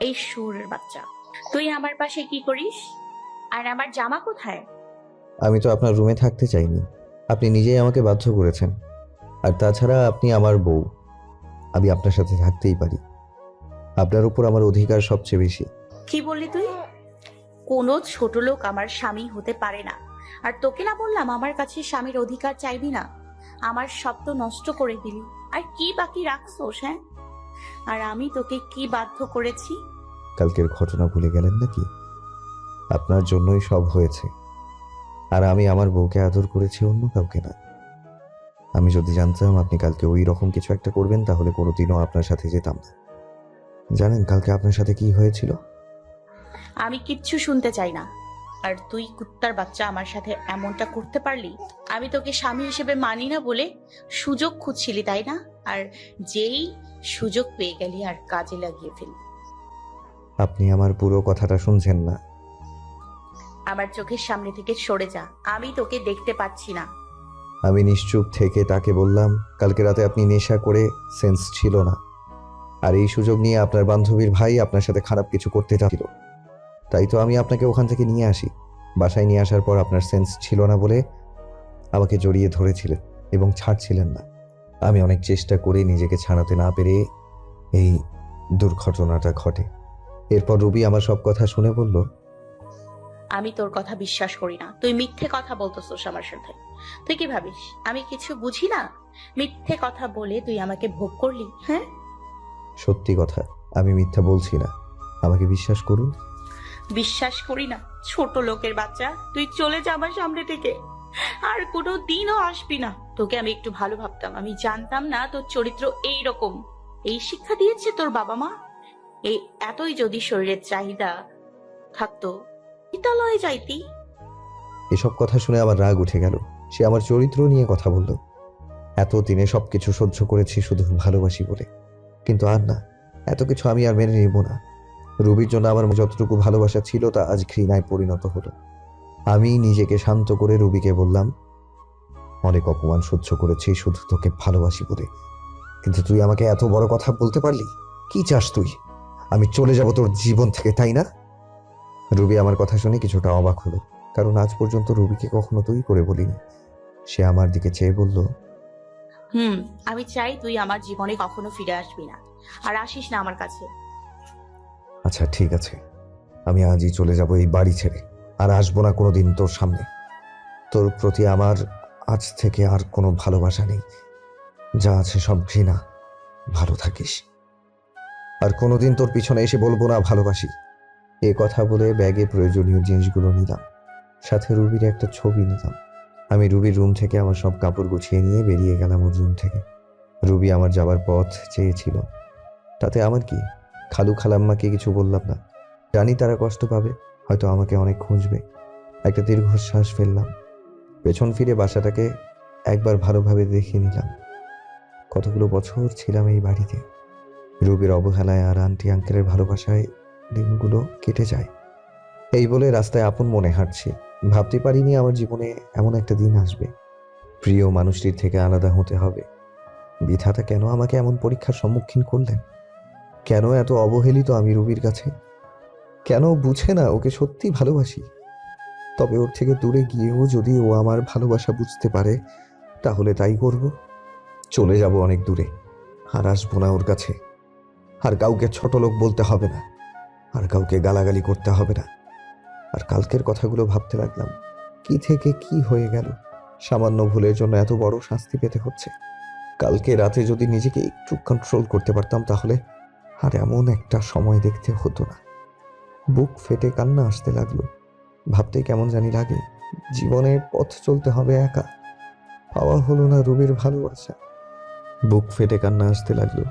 এই শুয়োরের বাচ্চা, তুই আমার পাশে কি করিস? আর আমার জামা কোথায়? আমি তো আপনার রুমে থাকতে চাইনি, আপনি নিজেই আমাকে বাধ্য করেছেন। আর তাছাড়া আপনি আমার বউ, আমি আপনার সাথে থাকতেই পারি। আপনার উপর আমার অধিকার সবচেয়ে বেশি। কি বললি তুই? কোনো ছোট লোক আমার স্বামী হতে পারে না। আর তোকে না বললাম আমার কাছে স্বামীর অধিকার চাইবি না? আমার স্বপ্ন নষ্ট করে দিলি। আর কি বাকি রাখছোস? হ্যাঁ, আর আমি তোকে কি বাধ্য করেছি? কালকের ঘটনা ভুলে গেলেন নাকি? আপনার জন্যই সব হয়েছে। আর আমি আমার বউকে আদর করেছি, অন্য কাউকে না। আমি যদি জানতাম আপনি কালকে ওই রকম কিছু একটা করবেন, তাহলে কোনোদিনও আপনার সাথে যেতাম না। জানেন কালকে আপনার সাথে কি হয়েছিল? আমি কিচ্ছু শুনতে চাই না। আর তুই কুত্তার বাচ্চা আমার সাথে এমনটা করতে পারলি? আমি তোকে স্বামী হিসেবে মানি না বলে সুযোগ খুঁজছিলি, তাই না? আর যেই সুযোগ পেয়ে গেলি আর কাজে লাগিয়ে ফেললি। আপনি আমার পুরো কথাটা শুনছেন না। আমার চোখের সামনে থেকে সরে যা, আমি তোকে দেখতে পাচ্ছি না। আমি নিশ্চুপ থেকে তাকে বললাম, কালকে রাতে আপনি নেশা করে সেন্স ছিল না, আর এই সুযোগ নিয়ে আপনার বান্ধবীর ভাই আপনার সাথে খারাপ কিছু করতে চাচ্ছিল। তাই তো আমি আপনাকে ওখান থেকে নিয়ে আসি। বাসায় নিয়ে আসার পর আপনার সেন্স ছিল না বলে আমাকে জড়িয়ে ধরেছিলেন এবং ছাড়ছিলেন না। আমি অনেক চেষ্টা করে নিজেকে ছাড়াতে না পেরে এই দুর্ঘটনাটা ঘটে। এরপর রুবি আমার সব কথা শুনে বলল, আমি তোর কথা বিশ্বাস করি না। তুই মিথ্যে কথা বলতেছিস আমার সাথে। তুই কি ভাবিস আমি কিছু বুঝি না? মিথ্যে কথা বলে তুই আমাকে ভোগ করলি, হ্যাঁ? সত্যি কথা, আমি মিথ্যা বলছি না, আমাকে বিশ্বাস করুন। বিশ্বাস করি না? ছোট লোকের বাচ্চা, তুই চলে যা আমার সামনে থেকে। আর কোনো দিনও আসবি না। তোকে আমি একটু ভালো ভাবতাম, আমি জানতাম না তোর চরিত্র এই রকম। এই শিক্ষা দিয়েছে তোর বাবা মা? এই এতই যদি শরীরের চাহিদা থাকতো, বিদ্যালয়ে যাইতি। এসব কথা শুনে আমার রাগ উঠে গেল। সে আমার চরিত্র নিয়ে কথা বলল। এতদিনে সবকিছু সহ্য করেছি শুধু ভালোবাসি বলে, কিন্তু আর না, এত কিছু আমি আর মেনে নেব না। রুবির জন্য আমার যতটুকু ভালোবাসা ছিল তা আজ ঘৃণায় পরিণত হলো। আমি নিজেকে শান্ত করে রুবিকে বললাম, অনেক অপমান সহ্য করেছি শুধু তোকে ভালোবাসি বলে, কিন্তু তুই আমাকে এত বড় কথা বলতে পারলি? কি চাস তুই? আমি চলে যাব তোর জীবন থেকে, তাই না? রুবি আমার কথা শুনে কিছুটা অবাক হলো, কারণ আজ পর্যন্ত রুবিকে কখনো তুই করে বলিনি। সে আমার দিকে চেয়ে বলল, আমি চাই তুই আমার জীবনে কখনো ফিরে আসবি না, আর আসিস না আমার কাছে। আচ্ছা ঠিক আছে, আমি আজই চলে যাব এই বাড়ি ছেড়ে, আর আসবো না কোনোদিন তোর সামনে। তোর প্রতি আমার আজ থেকে আর কোনো ভালোবাসা নেই, যা আছে সব ঘৃণা। ভালো থাকিস। আর কোনোদিন তোর পিছনে এসে বলবো না ভালোবাসি। এ কথা বলে ব্যাগে প্রয়োজনীয় জিনিসগুলো নিলাম, সাথে রুবির একটা ছবি নিলাম। আমি রুবির রুম থেকে আমার সব কাপড় গুছিয়ে নিয়ে বেরিয়ে গেলাম ওর রুম থেকে। রুবি আমার যাবার পথ চেয়েছিল, তাতে আমার কি? খালু খালাম্মাকে কিছু বললাম না, জানি তারা কষ্ট পাবে, হয়তো আমাকে অনেক খুঁজবে। একটা দীর্ঘশ্বাস ফেললাম, পেছন ফিরে বাসাটাকে একবার ভালোভাবে দেখে নিলাম। কতগুলো বছর ছিলাম এই বাড়িতে। রুবির অবহেলায় আর আন্টি আঙ্কেলের ভালোবাসায় দিনগুলো কেটে যায়। এই বলে রাস্তায় আপন মনে হাঁটছি। ভাবতে পারিনি আমার জীবনে এমন একটা দিন আসবে, প্রিয় মানুষটির থেকে আলাদা হতে হবে। বিধাতা কেন আমাকে এমন পরীক্ষার সম্মুখীন করলেন? কেন এত অবহেলিত আমি রুবির কাছে? কেন বুঝে না ওকে সত্যি ভালোবাসি? তবে ওর থেকে দূরে গিয়েও যদি ও আমার ভালোবাসা বুঝতে পারে, তাহলে তাই করব। চলে যাব অনেক দূরে, আর আসবো না ওর কাছে। আর কাউকে ছোট লোক বলতে হবে না, আর কাউকে গালাগালি করতে হবে না। আর কালকের কথাগুলো ভাবতে লাগলাম, কি থেকে কি হয়ে গেল? সামান্য ভুলের জন্য এত বড় শাস্তি পেতে হচ্ছে। কালকে রাতে যদি নিজেকে একটু কন্ট্রোল করতে পারতাম, তাহলে আর এমন একটা সময় দেখতে হতো না। বুক ফেটে কান্না আসতে লাগলো। ভাবতে কেমন জানি লাগে, জীবনে পথ চলতে হবে একা। পাওয়া হলো না রুবির ভালোবাসা। বুক ফেটে কান্না আসতে লাগলো।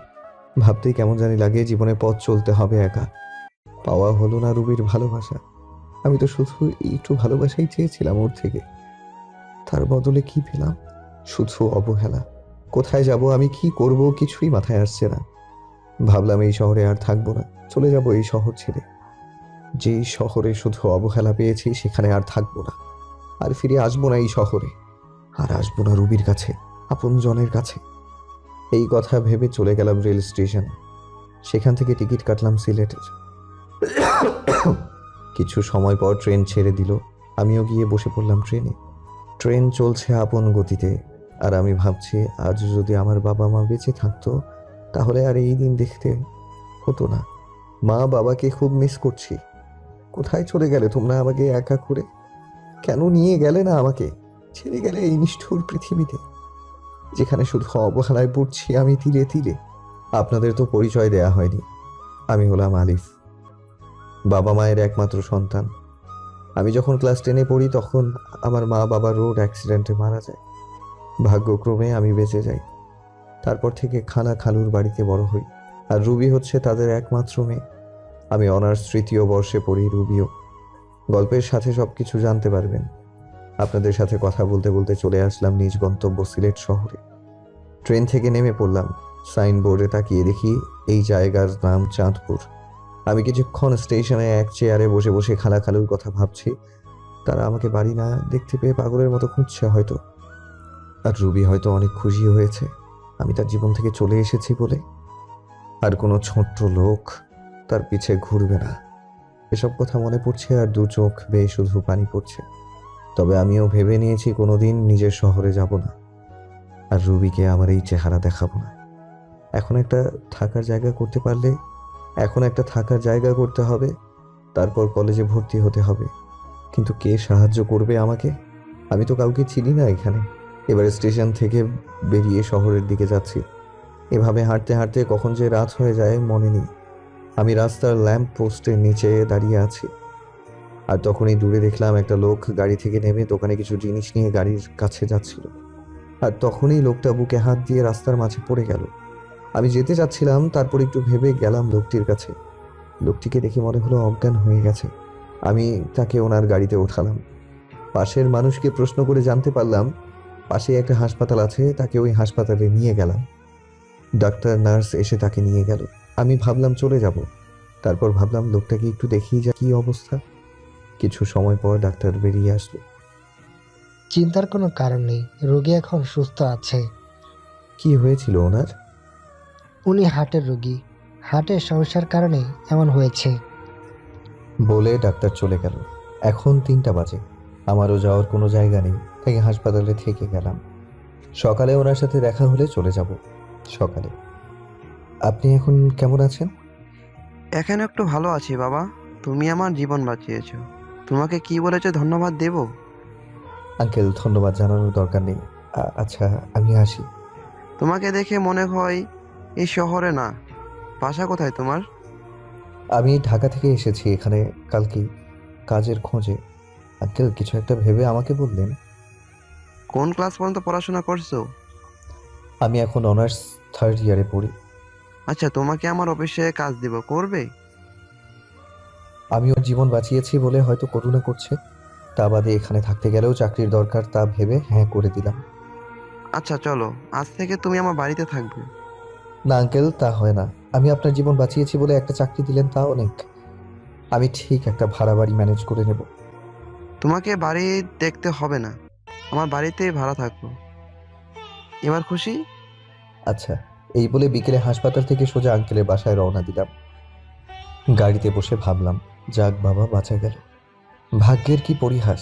ভাবতেই কেমন জানি লাগে, জীবনে পথ চলতে হবে একা। পাওয়া হলো না রুবির ভালোবাসা। আমি তো শুধু একটু ভালোবাসাই চেয়েছিলাম ওর থেকে, তার বদলে কি পেলাম? শুধু অবহেলা। কোথায় যাব, আমি কি করব, কিছুই মাথায় আসছে না। ভাবলাম এই শহরে আর থাকবো না, চলে যাব এই শহর ছেড়ে। যেই শহরে শুধু অবহেলা পেয়েছি সেখানে আর থাকবো না, আর ফিরে আসবো না এই শহরে, আর আসবো না রুবির কাছে, আপন জনের কাছে। এই কথা ভেবে চলে গেলাম রেল স্টেশনে। সেখান থেকে টিকিট কাটলাম সিলেটের। কিছু সময় পর ট্রেন ছেড়ে দিল। আমিও গিয়ে বসে পড়লাম ট্রেনে। ট্রেন চলছে আপন গতিতে, আর আমি ভাবছি আজ যদি আমার বাবা মা বেঁচে থাকতো তাহলে আর এই দিন দেখতে হতো না। মা বাবাকে খুব মিস করছি। কোথায় চলে গেলে তোমরা আমাকে একা করে? কেন নিয়ে গেলে না আমাকে? ছেড়ে গেলে এই নিষ্ঠুর পৃথিবীতে, যেখানে শুধু অবহেলায় পড়ছি আমি ধীরে ধীরে। আপনাদের তো পরিচয় দেয়া হয়নি। আমি হলাম আলিফ, বাবা মায়ের একমাত্র সন্তান। আমি যখন ক্লাস 10-এ পড়ি তখন আমার মা বাবা রোড অ্যাক্সিডেন্টে মারা যায়। ভাগ্যক্রমে আমি বেঁচে যাই। তারপর থেকে খালা খালুর বাড়িতে বড় হই, আর রুবি হচ্ছে তাদের একমাত্র মেয়ে। আমি অনার্স 3য় বর্ষে পড়ি, রুবিও। গল্পের সাথে সবকিছু জানতে পারবেন। আপনাদের সাথে কথা বলতে বলতে চলে আসলাম নিজ গন্তব্য সিলেট শহরে। ট্রেন থেকে নেমে পড়লাম। সাইনবোর্ডে তাকিয়ে দেখি এই জায়গার নাম চাঁদপুর। আমি কিছুক্ষণ স্টেশনে এক চেয়ারে বসে বসে খালা খালুর কথা ভাবছি। তারা আমাকে বাড়ি না দেখতে পেয়ে পাগলের মতো খুঁজছে হয়তো। আর রুবি হয়তো অনেক খুশি হয়েছে আমি তার জীবন থেকে চলে এসেছি বলে। আর কোনো ছোট্ট লোক তার পিছে ঘুরবে না। এসব কথা মনে পড়ছে আর দু চোখ বেয়ে শুধু পানি পড়ছে। তবে আমিও ভেবে নিয়েছি কোনোদিন নিজের শহরে যাব না, আর রুবিকে আমার এই চেহারা দেখাবো না। এখন একটা থাকার জায়গা করতে হবে, তারপর কলেজে ভর্তি হতে হবে। কিন্তু কে সাহায্য করবে আমাকে? আমি তো কাউকে চিনি না এখানে। এবার স্টেশন থেকে বেরিয়ে শহরের দিকে যাচ্ছি। এভাবে হাঁটতে হাঁটতে কখন যে রাত হয়ে যায় মনে নেই। আমি রাস্তার ল্যাম্প পোস্টের নিচে দাঁড়িয়ে আছি, আর তখনই দূরে দেখলাম একটা লোক গাড়ি থেকে নেমে দোকানে কিছু জিনিস নিয়ে গাড়ির কাছে যাচ্ছিল। আর তখনই লোকটা বুকে হাত দিয়ে রাস্তার মাঝে পড়ে গেল। আমি যেতে চাচ্ছিলাম, তারপর একটু ভেবে গেলাম লোকটির কাছে। লোকটিকে দেখে মনে হলো অজ্ঞান হয়ে গেছে। আমি তাকে ওনার গাড়িতে ওঠালাম। পাশের মানুষকে প্রশ্ন করে জানতে পারলাম পাশে একটা হাসপাতাল আছে, তাকে ওই হাসপাতালে নিয়ে গেলাম। ডাক্তার নার্স এসে তাকে নিয়ে গেল। আমি ভাবলাম চলে যাব, তারপর ভাবলাম লোকটাকে একটু দেখিয়ে যা কি অবস্থা। কিছু সময় পর ডাক্তার বেরিয়ে আসলো। চিন্তার কোনো কারণ নেই, রোগী এখন সুস্থ আছে। কি হয়েছিল ওনার? উনি হার্টের রোগী, হার্টের সমস্যার কারণে এমন হয়েছে। বলে ডাক্তার চলে গেল। এখন 3টা বাজে। আমারও যাওয়ার কোনো জায়গা নেই, তাই হাসপাতালে থেকে গেলাম। সকালে ওনার সাথে দেখা হলে চলে যাব সকালে। আপনি এখন কেমন আছেন? এখন একটু ভালো আছি বাবা। তুমি আমার জীবন বাঁচিয়েছো। তোমাকে কি বলেছে ধন্যবাদ দেব? আঙ্কেল, ধন্যবাদ জানানোর দরকার নেই। আচ্ছা, আমি আসি। তোমাকে দেখে মনে হয় এই শহরে না। বাসা কোথায় তোমার? আমি ঢাকা থেকে এসেছি এখানে কালকেই, কাজের খোঁজে। আঙ্কেল কিছু একটা ভেবে আমাকে বললেন। কোন ক্লাস পর্যন্ত পড়াশোনা করছো? আমি এখন অনার্স 3rd ইয়ারে পড়ি। আচ্ছা, তোমাকে আমার অফিসে কাজ দিব, করবে? আমি ওর জীবন বাঁচিয়েছি বলে হয়তো করুণা করছে। তা বাদে এখানে থাকতে গেলেও চাকরির দরকার, তা ভেবে হ্যাঁ করে দিলাম। আচ্ছা চলো, আজ থেকে তুমি আমার বাড়িতে থাকবে। না আঙ্কেল, তা হয় না। আমি আপনার জীবন বাঁচিয়েছি বলে একটা চাকরি দিলেন, তা অনেক। আমি ঠিক একটা ভাড়া বাড়ি ম্যানেজ করে নেব। তোমাকে বাড়ি দেখতে হবে না, আমার বাড়িতেই ভাড়া থাকবো। এবার খুশি? আচ্ছা, এই বলে বিকেলে হাসপাতাল থেকে সোজা আঙ্কেলের বাসায় রওনা দিলাম। গাড়িতে বসে ভাবলাম, যাক বাবা, বাঁচা গেল। ভাগ্যের কি পরিহাস!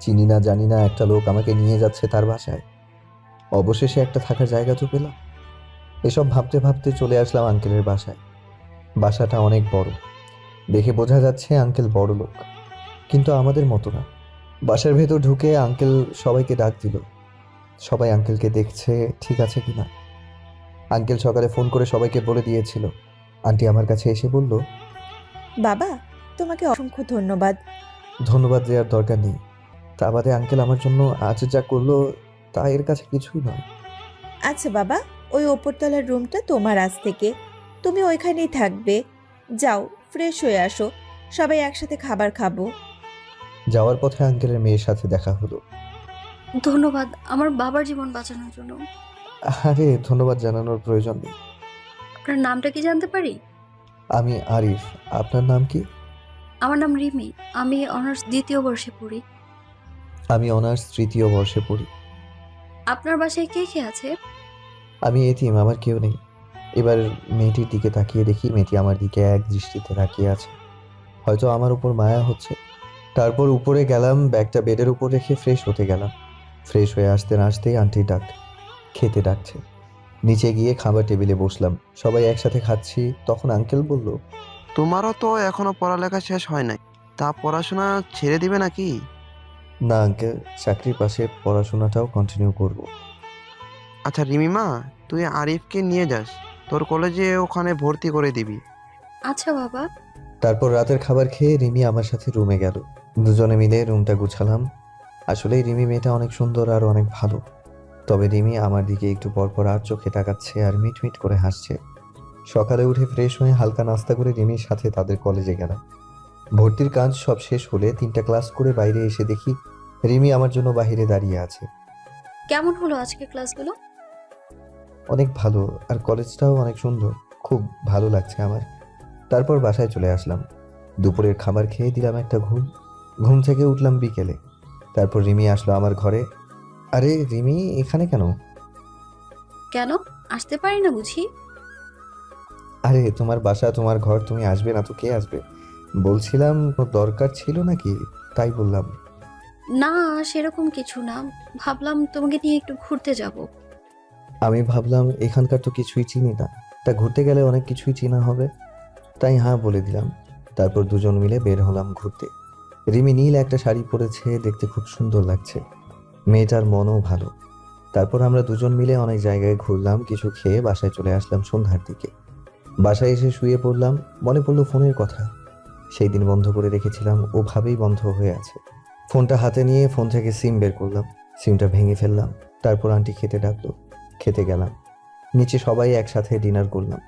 চিনি না জানি না একটা লোক আমাকে নিয়ে যাচ্ছে তার বাসায়। অবশেষে একটা থাকার জায়গা তো পেলাম। এসব ভাবতে ভাবতে চলে আসলাম আঙ্কেলের বাসায়। বাসাটা অনেক বড়, দেখে বোঝা যাচ্ছে আঙ্কেল বড় লোক, কিন্তু আমাদের মতো না। বাসার ভেতর ঢুকে আঙ্কেল সবাইকে ডাক দিল। সবাই আঙ্কেলকে দেখছে ঠিক আছে কিনা। আঙ্কেল সকালে ফোন করে সবাইকে বলে দিয়েছিল। আন্টি আমার কাছে এসে বলল, বাবা, তোমাকে অসংখ্য ধন্যবাদ। ধন্যবাদ দেওয়ার দরকার নেই। তা বাদে আঙ্কেল আমার জন্য আজ যা করলো তা এর কাছে কিছুই নয়। আচ্ছা বাবা, ওই ওপরতলার রুমটা তোমার আজ থেকে, তুমি ওইখানেই থাকবে। যাও, ফ্রেশ হয়ে আসো, সবাই একসাথে খাবার খাবো। যাওয়ার পথে আঙ্কেলের মেয়ের সাথে দেখা হলো। ধন্যবাদ আমার বাবার জীবন বাঁচানোর জন্য। আরে ধন্যবাদ জানানোর প্রয়োজন নেই। আপনার নামটা কি জানতে পারি? আমি আরিফ। আপনার নাম কি? আমার নাম রিমি, আমি অনার্স 2য় বর্ষে পড়ি। আমি অনার্স 3য় বর্ষে পড়ি। আপনার বাসায় কে কে আছে? আমি এতিম, আমার কেউ নেই। এবার মেয়েটির দিকে তাকিয়ে দেখি মেয়েটি আমার দিকে এক দৃষ্টিতে তাকিয়ে আছে। হয়তো আমার উপর মায়া হচ্ছে। তারপর উপরে গেলাম, ব্যাগটা বেডের উপর রেখে ফ্রেশ হতে গেলাম। ফ্রেশ হয়ে আসতে না আসতেই আন্টি খেতে ডাকছে। নিচে গিয়ে খাবার টেবিলে বসলাম, সবাই একসাথে খাচ্ছি। তখন আঙ্কেল বলল, তোমারও তো এখনো পড়ালেখা শেষ হয় নাই, তা পড়াশোনা ছেড়ে দিবে নাকি? না আঙ্কেল, চাকরির পাশে পড়াশোনাটাও কন্টিনিউ করব। আচ্ছা রিমিমা, তুই আরিফকে নিয়ে যাস, তোর কলেজে ওখানে ভর্তি করে দিবি। আচ্ছা বাবা। তারপর রাতের খাবার খেয়ে রিমি আমার সাথে রুমে গেল। দুজনে মিলে রুমটা গুছালাম। আসলেই রিমি মেয়েটা অনেক সুন্দর আর অনেক ভালো। তবে রিমি আমার দিকে একটু পরপর আর চোখে তাকাচ্ছে আর মিট মিট করে হাসছে। সকালে উঠে ফ্রেশ হয়ে হালকা নাস্তা করে রিমির সাথে তাদের কলেজে গেলাম। ভর্তির কাজ সব শেষ হলে 3টা ক্লাস করে বাইরে এসে দেখি রিমি আমার জন্য বাইরে দাঁড়িয়ে আছে। কেমন হলো আজকে ক্লাসগুলো? অনেক ভালো, আর কলেজটাও অনেক সুন্দর। খুব ভালো লাগছে আমার। তারপর বাসায় চলে আসলাম। দুপুরের খাবার খেয়ে দিলাম একটা ঘুম থেকে উঠলাম বিকেলে। তারপর রিমি আসলো আমার ঘরে। আরে রিমি, এখানে কেন? কেন আসতে পারি না বুঝি? আরে তোমার বাসা, তোমার ঘর, তুমি আসবে না তো কে আসবে? বলছিলাম কোনো দরকার ছিল নাকি, তাই বললাম। না, সেরকম কিছু না, ভাবলাম তোমাকে নিয়ে একটু ঘুরতে যাব। আমি ভাবলাম এখানকার তো কিছুই চিনি না, তা ঘুরতে গেলে অনেক কিছুই চেনা হবে, তাই হ্যাঁ বলে দিলাম। তারপর দুজন মিলে বের হলাম ঘুরতে। রিমি নীল একটা শাড়ি পরেছে, দেখতে খুব সুন্দর লাগছে। মেয়েটার মনও ভালো। তারপর আমরা দুজন মিলে অনেক জায়গায় ঘুরলাম, কিছু খেয়ে বাসায় চলে আসলাম সন্ধ্যার দিকে। বাসায় এসে শুয়ে পড়লাম। মনে পড়লো ফোনের কথা। সেই দিন বন্ধ করে রেখেছিলাম, ওভাবেই বন্ধ হয়ে আছে। ফোনটা হাতে নিয়ে ফোন থেকে সিম বের করলাম, সিমটা ভেঙে ফেললাম। তারপর আন্টি খেতে ডাকলো, খেতে গেলাম। নিচে সবাই একসাথে ডিনার করলাম।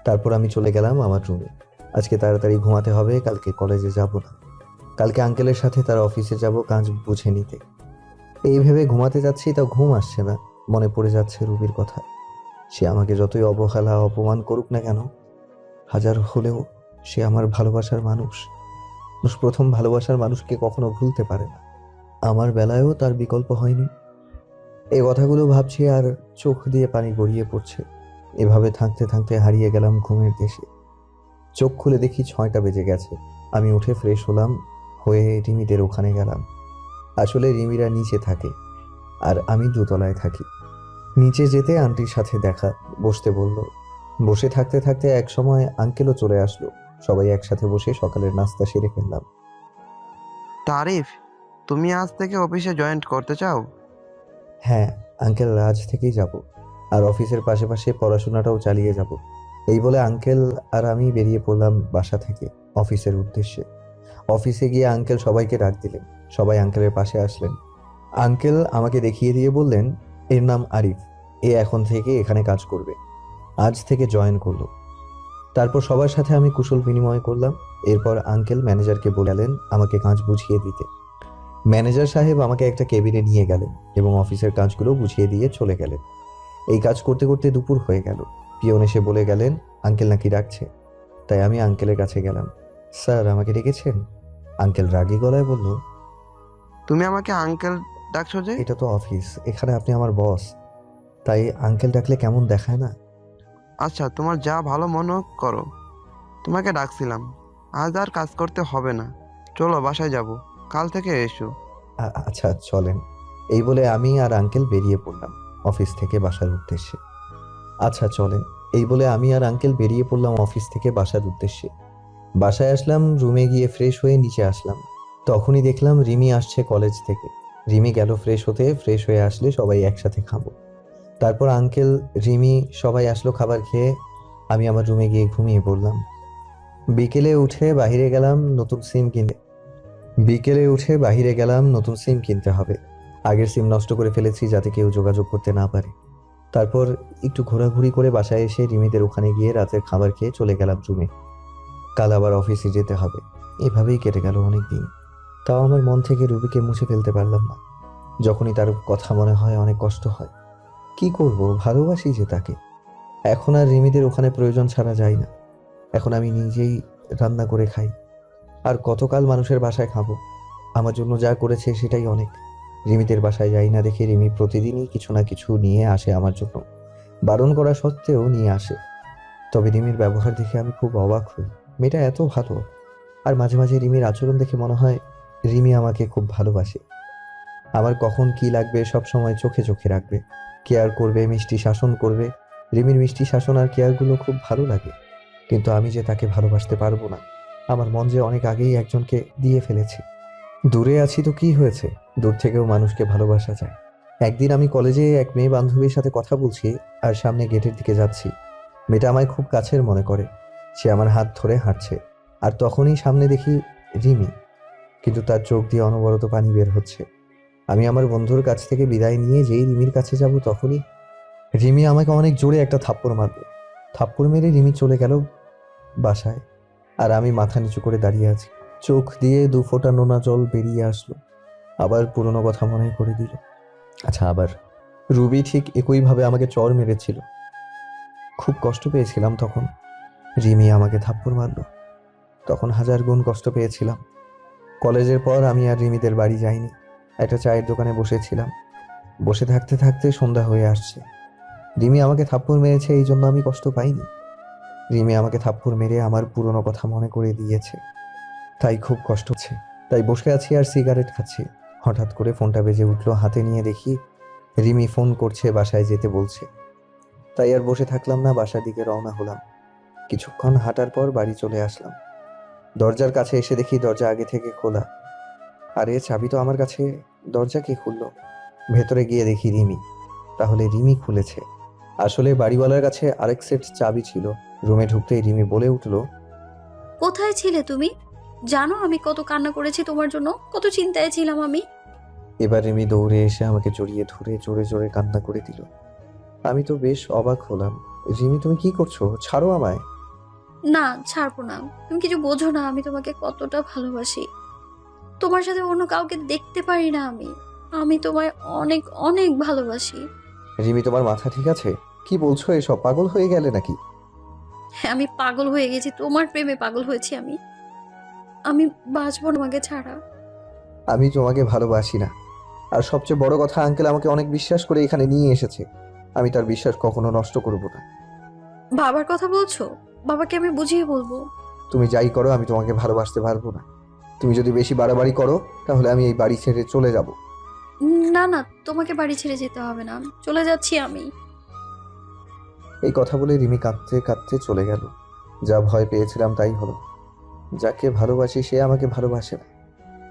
তারপর আমি চলে গেলাম আমার রুমে। আজকে তাড়াতাড়ি ঘুমাতে হবে, কালকে কলেজে যাব না। কালকে আঙ্কেলের সাথে তার অফিসে যাব কাজ বুঝে নিতে। এই ভেবে ঘুমাতে যাচ্ছি, তাও ঘুম আসছে না। মনে পড়ে যাচ্ছে রুবির কথা। সে আমাকে যতই অবহেলা অপমান করুক না কেন, হাজার হলেও সে আমার ভালোবাসার মানুষ। মানুষ প্রথম ভালোবাসার মানুষকে কখনো ভুলতে পারে না। আমার বেলায়ও তার বিকল্প হয়নি। এই কথাগুলো ভাবছি আর চোখ দিয়ে পানি গড়িয়ে পড়ছে। এভাবে থাকতে থাকতে হারিয়ে গেলাম ঘুমের দেশে। চোখ খুলে দেখি 6টা বেজে গেছে। আমি উঠে ফ্রেশ হলাম, হয়ে রিমিদের ওখানে গেলাম। আসলে রিমিরা নিচে থাকে আর আমি দোতলায় থাকি। নিচে যেতে আন্টির সাথে দেখা, বসতে বলল। বসে থাকতে থাকতে এক সময় আঙ্কেলও চলে আসলো। সবাই একসাথে বসে সকালের নাস্তা সেরে ফেললাম। তারিফ, তুমি আজ থেকে অফিসে জয়েন করতে চাও? হ্যাঁ আঙ্কেল, আজ থেকেই যাব, আর অফিসের পাশে পড়াশোনাটাও চালিয়ে যাব। এই বলে আঙ্কেল আর আমি বেরিয়ে পড়লাম বাসা থেকে অফিসের উদ্দেশ্যে। অফিসে গিয়ে আঙ্কেল সবাইকে ডাক দিলেন। সবাই আঙ্কেলের পাশে আসলেন। আঙ্কেল আমাকে দেখিয়ে দিয়ে বললেন, এর নাম আরিফ, এ এখন থেকে এখানে কাজ করবে, আজ থেকে জয়েন করলো। তারপর সবার সাথে আমি কুশল বিনিময় করলাম। এরপর আঙ্কেল ম্যানেজারকে বললেন আমাকে কাজ বুঝিয়ে দিতে। ম্যানেজার সাহেব আমাকে একটা কেবিনে নিয়ে গেলেন এবং অফিসের কাজগুলো বুঝিয়ে দিয়ে চলে গেলেন। এই কাজ করতে করতে দুপুর হয়ে গেল। পিয়ন এসে বলে গেলেন আঙ্কেল নাকি ডাকছে। তাই আমি আঙ্কেলের কাছে গেলাম। স্যার, আমাকে ডেকেছেন? আঙ্কেল রাগী গলায় বলল, তুমি আমাকে আঙ্কেল ডাকছো যে? এটা তো অফিস, এখানে আপনি আমার বস, তাই আঙ্কেল ডাকলে কেমন দেখায় না? আচ্ছা, তোমার যা ভালো মনে করো। তোমাকে ডাকছিলাম, আজ আর কাজ করতে হবে না, চলো বাসায় যাব, কাল থেকে এসো। আচ্ছা চলেন। এই বলে আমি আর আঙ্কেল বেরিয়ে পড়লাম অফিস থেকে বাসার উদ্দেশ্যে। অফিস থেকে বাসার উদ্দেশ্যে। বাসায় আসলাম, রুমে গিয়ে ফ্রেশ হয়ে নিচে আসলাম। তখনই দেখলাম রিমি আসছে কলেজ থেকে। রিমি গেল ফ্রেশ হতে, ফ্রেশ হয়ে আসলে সবাই একসাথে খাবো। তারপর আঙ্কেল, রিমি সবাই আসলো খাবার খেয়ে। আমি আমার রুমে গিয়ে ঘুমিয়ে পড়লাম। বিকেলে উঠে বাহিরে গেলাম নতুন সিম কিনতে হবে। আগের সিম নষ্ট করে ফেলেছি যাতে কেউ যোগাযোগ করতে না পারে। তারপর একটু ঘোরাঘুরি করে বাসায় এসে রিমিদের ওখানে গিয়ে রাতের খাবার খেয়ে চলে গেলাম রুমে। কাল আবার অফিসে যেতে হবে। এভাবেই কেটে গেল অনেক দিন। তাও আমার মন থেকে রুবিকে মুছে ফেলতে পারলাম না। যখনই তার কথা মনে হয় অনেক কষ্ট হয়। কি করব, ভালোবাসি যে তাকে। এখন আর রিমিদের ওখানে প্রয়োজন ছাড়া যাই না। এখন আমি নিজেই রান্না করে খাই। আর কতকাল মানুষের বাসায় খাবো? আমার জন্য যা করেছে সেটাই অনেক। রিমিদের বাসায় যাই না দেখে রিমি প্রতিদিনই কিছু না কিছু নিয়ে আসে আমার জন্য। বারণ করা সত্ত্বেও নিয়ে আসে। তবে রিমির ব্যবহার দেখে আমি খুব অবাক হই। মেয়েটা এত ভালো, আর মাঝে মাঝে রিমির আচরণ দেখে মনে হয় রিমি আমাকে খুব ভালোবাসে। আমার কখন কি লাগবে সব সময় চোখে চোখে রাখবে, কেয়ার করবে, মিষ্টি শাসন করবে। রিমির মিষ্টি শাসন আর কেয়ারগুলো খুব ভালো লাগে। কিন্তু আমি যে তাকে ভালোবাসতে পারবো না। আমার মন যে অনেক আগেই একজনকে দিয়ে ফেলেছে। দূরে আছি তো কি হয়েছে, দূর থেকেও মানুষকে ভালোবাসা যায়। একদিন আমি কলেজে এক মেয়ে বান্ধবীর সাথে কথা বলছি আর সামনে গেটের দিকে যাচ্ছি। মেয়েটা আমায় খুব কাছের মনে করে, সে আমার হাত ধরে হাঁটছে। আর তখনই সামনে দেখি রিমি, কিন্তু তার চোখ দিয়ে অনবরত পানি বের হচ্ছে। আমি আমার বন্ধুর কাছ থেকে বিদায় নিয়ে যেই রিমির কাছে যাব তখনই রিমি আমাকে অনেক জোরে একটা থাপ্পড় মারল। থাপ্পড় মেরে রিমি চলে গেল বাসায়, আর আমি মাথা নিচু করে দাঁড়িয়ে আছি। চোখ দিয়ে 2 ফোঁটা নোনা জল বেরিয়ে আসলো, আবার পুরনো কথা মনে করে দিল। আচ্ছা, আবার রুবি ঠিক একইভাবে আমাকে চড় মেরেছিল, খুব কষ্ট পেয়েছিলাম তখন। রিমি আমাকে থাপ্পড় মারলো, তখন 1000 গুণ কষ্ট পেয়েছিলাম। কলেজের পর আমি আর রিমিদের বাড়ি যাইনি, একটা চায়ের দোকানে বসেছিলাম। বসে থাকতে থাকতে সন্ধ্যা হয়ে আসছে। রিমি আমাকে থাপ্পড় মেরেছে, এই জন্য আমি কষ্ট পাইনি। রিমি আমাকে থাপ্পড় মেরে আমার পুরনো কথা মনে করে দিয়েছে, তাই খুব কষ্ট হচ্ছে। তাই বসে আছি আর সিগারেট খাচ্ছি। হঠাৎ করে ফোনটা বেজে উঠলো, হাতে নিয়ে দেখি রিমি ফোন করছে, বাসায় যেতে বলছে। তাই আর বসে থাকলাম না, বাসার দিকে রওনা হলাম। কিছুক্ষণ হাঁটার পর বাড়ি চলে আসলাম। দরজার কাছে এসে দেখি দরজা আগে থেকে খোলা। আরে চাবি তো আমার কাছে, দরজা কে খুললো? ভেতরে গিয়ে দেখি রিমি। তাহলে রিমি খুলেছে। আসলে বাড়িওয়ালার কাছে আরেক সেট চাবি ছিল। রুমে ঢুকতেই রিমি বলে উঠলো, কোথায় ছিলে তুমি? জানো আমি কত কান্না করেছি তোমার জন্য, কত চিন্তায় ছিলাম আমি। এবার রিমি দৌড়ে এসে আমাকে জড়িয়ে ধরে জোরে জোরে কান্না করে দিল। আমি তো বেশ অবাক হলাম। রিমি, তুমি কি করছো? ছাড়ো আমায়। না, ছাড়বো না। তুমি কিছু বোঝো না, আমি তোমাকে কতটা ভালোবাসি। তোমার সাথে অন্য কাউকে দেখতে পারি না আমি। আমি তোমায় অনেক অনেক ভালোবাসি। রিমি, তোমার মাথা ঠিক আছে? কি বলছো এসব? পাগল হয়ে গেলে নাকি? হ্যাঁ, আমি পাগল হয়ে গেছি, তোমার প্রেমে পাগল হয়েছি আমি। আমি বাঁচবো না তোমাকে ছাড়া। আমি তোমাকে ভালোবাসি না। আর সবচেয়ে বড় কথা, আঙ্কেল আমাকে অনেক বিশ্বাস করে এখানে নিয়ে এসেছে। আমি তার বিশ্বাস কখনো নষ্ট করব না। বাবার কথা বলছো? বাবাকে আমি বুঝিয়ে বলবো। তুমি যাই করো, আমি তোমাকে ভালোবাসতে পারবো না। তুমি যদি বেশি বাড়াবাড়ি করো তাহলে আমি এই বাড়ি ছেড়ে চলে যাব। না না, তোমাকে বাড়ি ছেড়ে যেতে হবে না, চলে যাচ্ছি আমি। এই কথা বলে রিমি কাঁদতে কাঁদতে চলে গেল। যা ভয় পেয়েছিলাম তাই হলো। যাকে ভালোবাসি সে আমাকে ভালোবাসে না,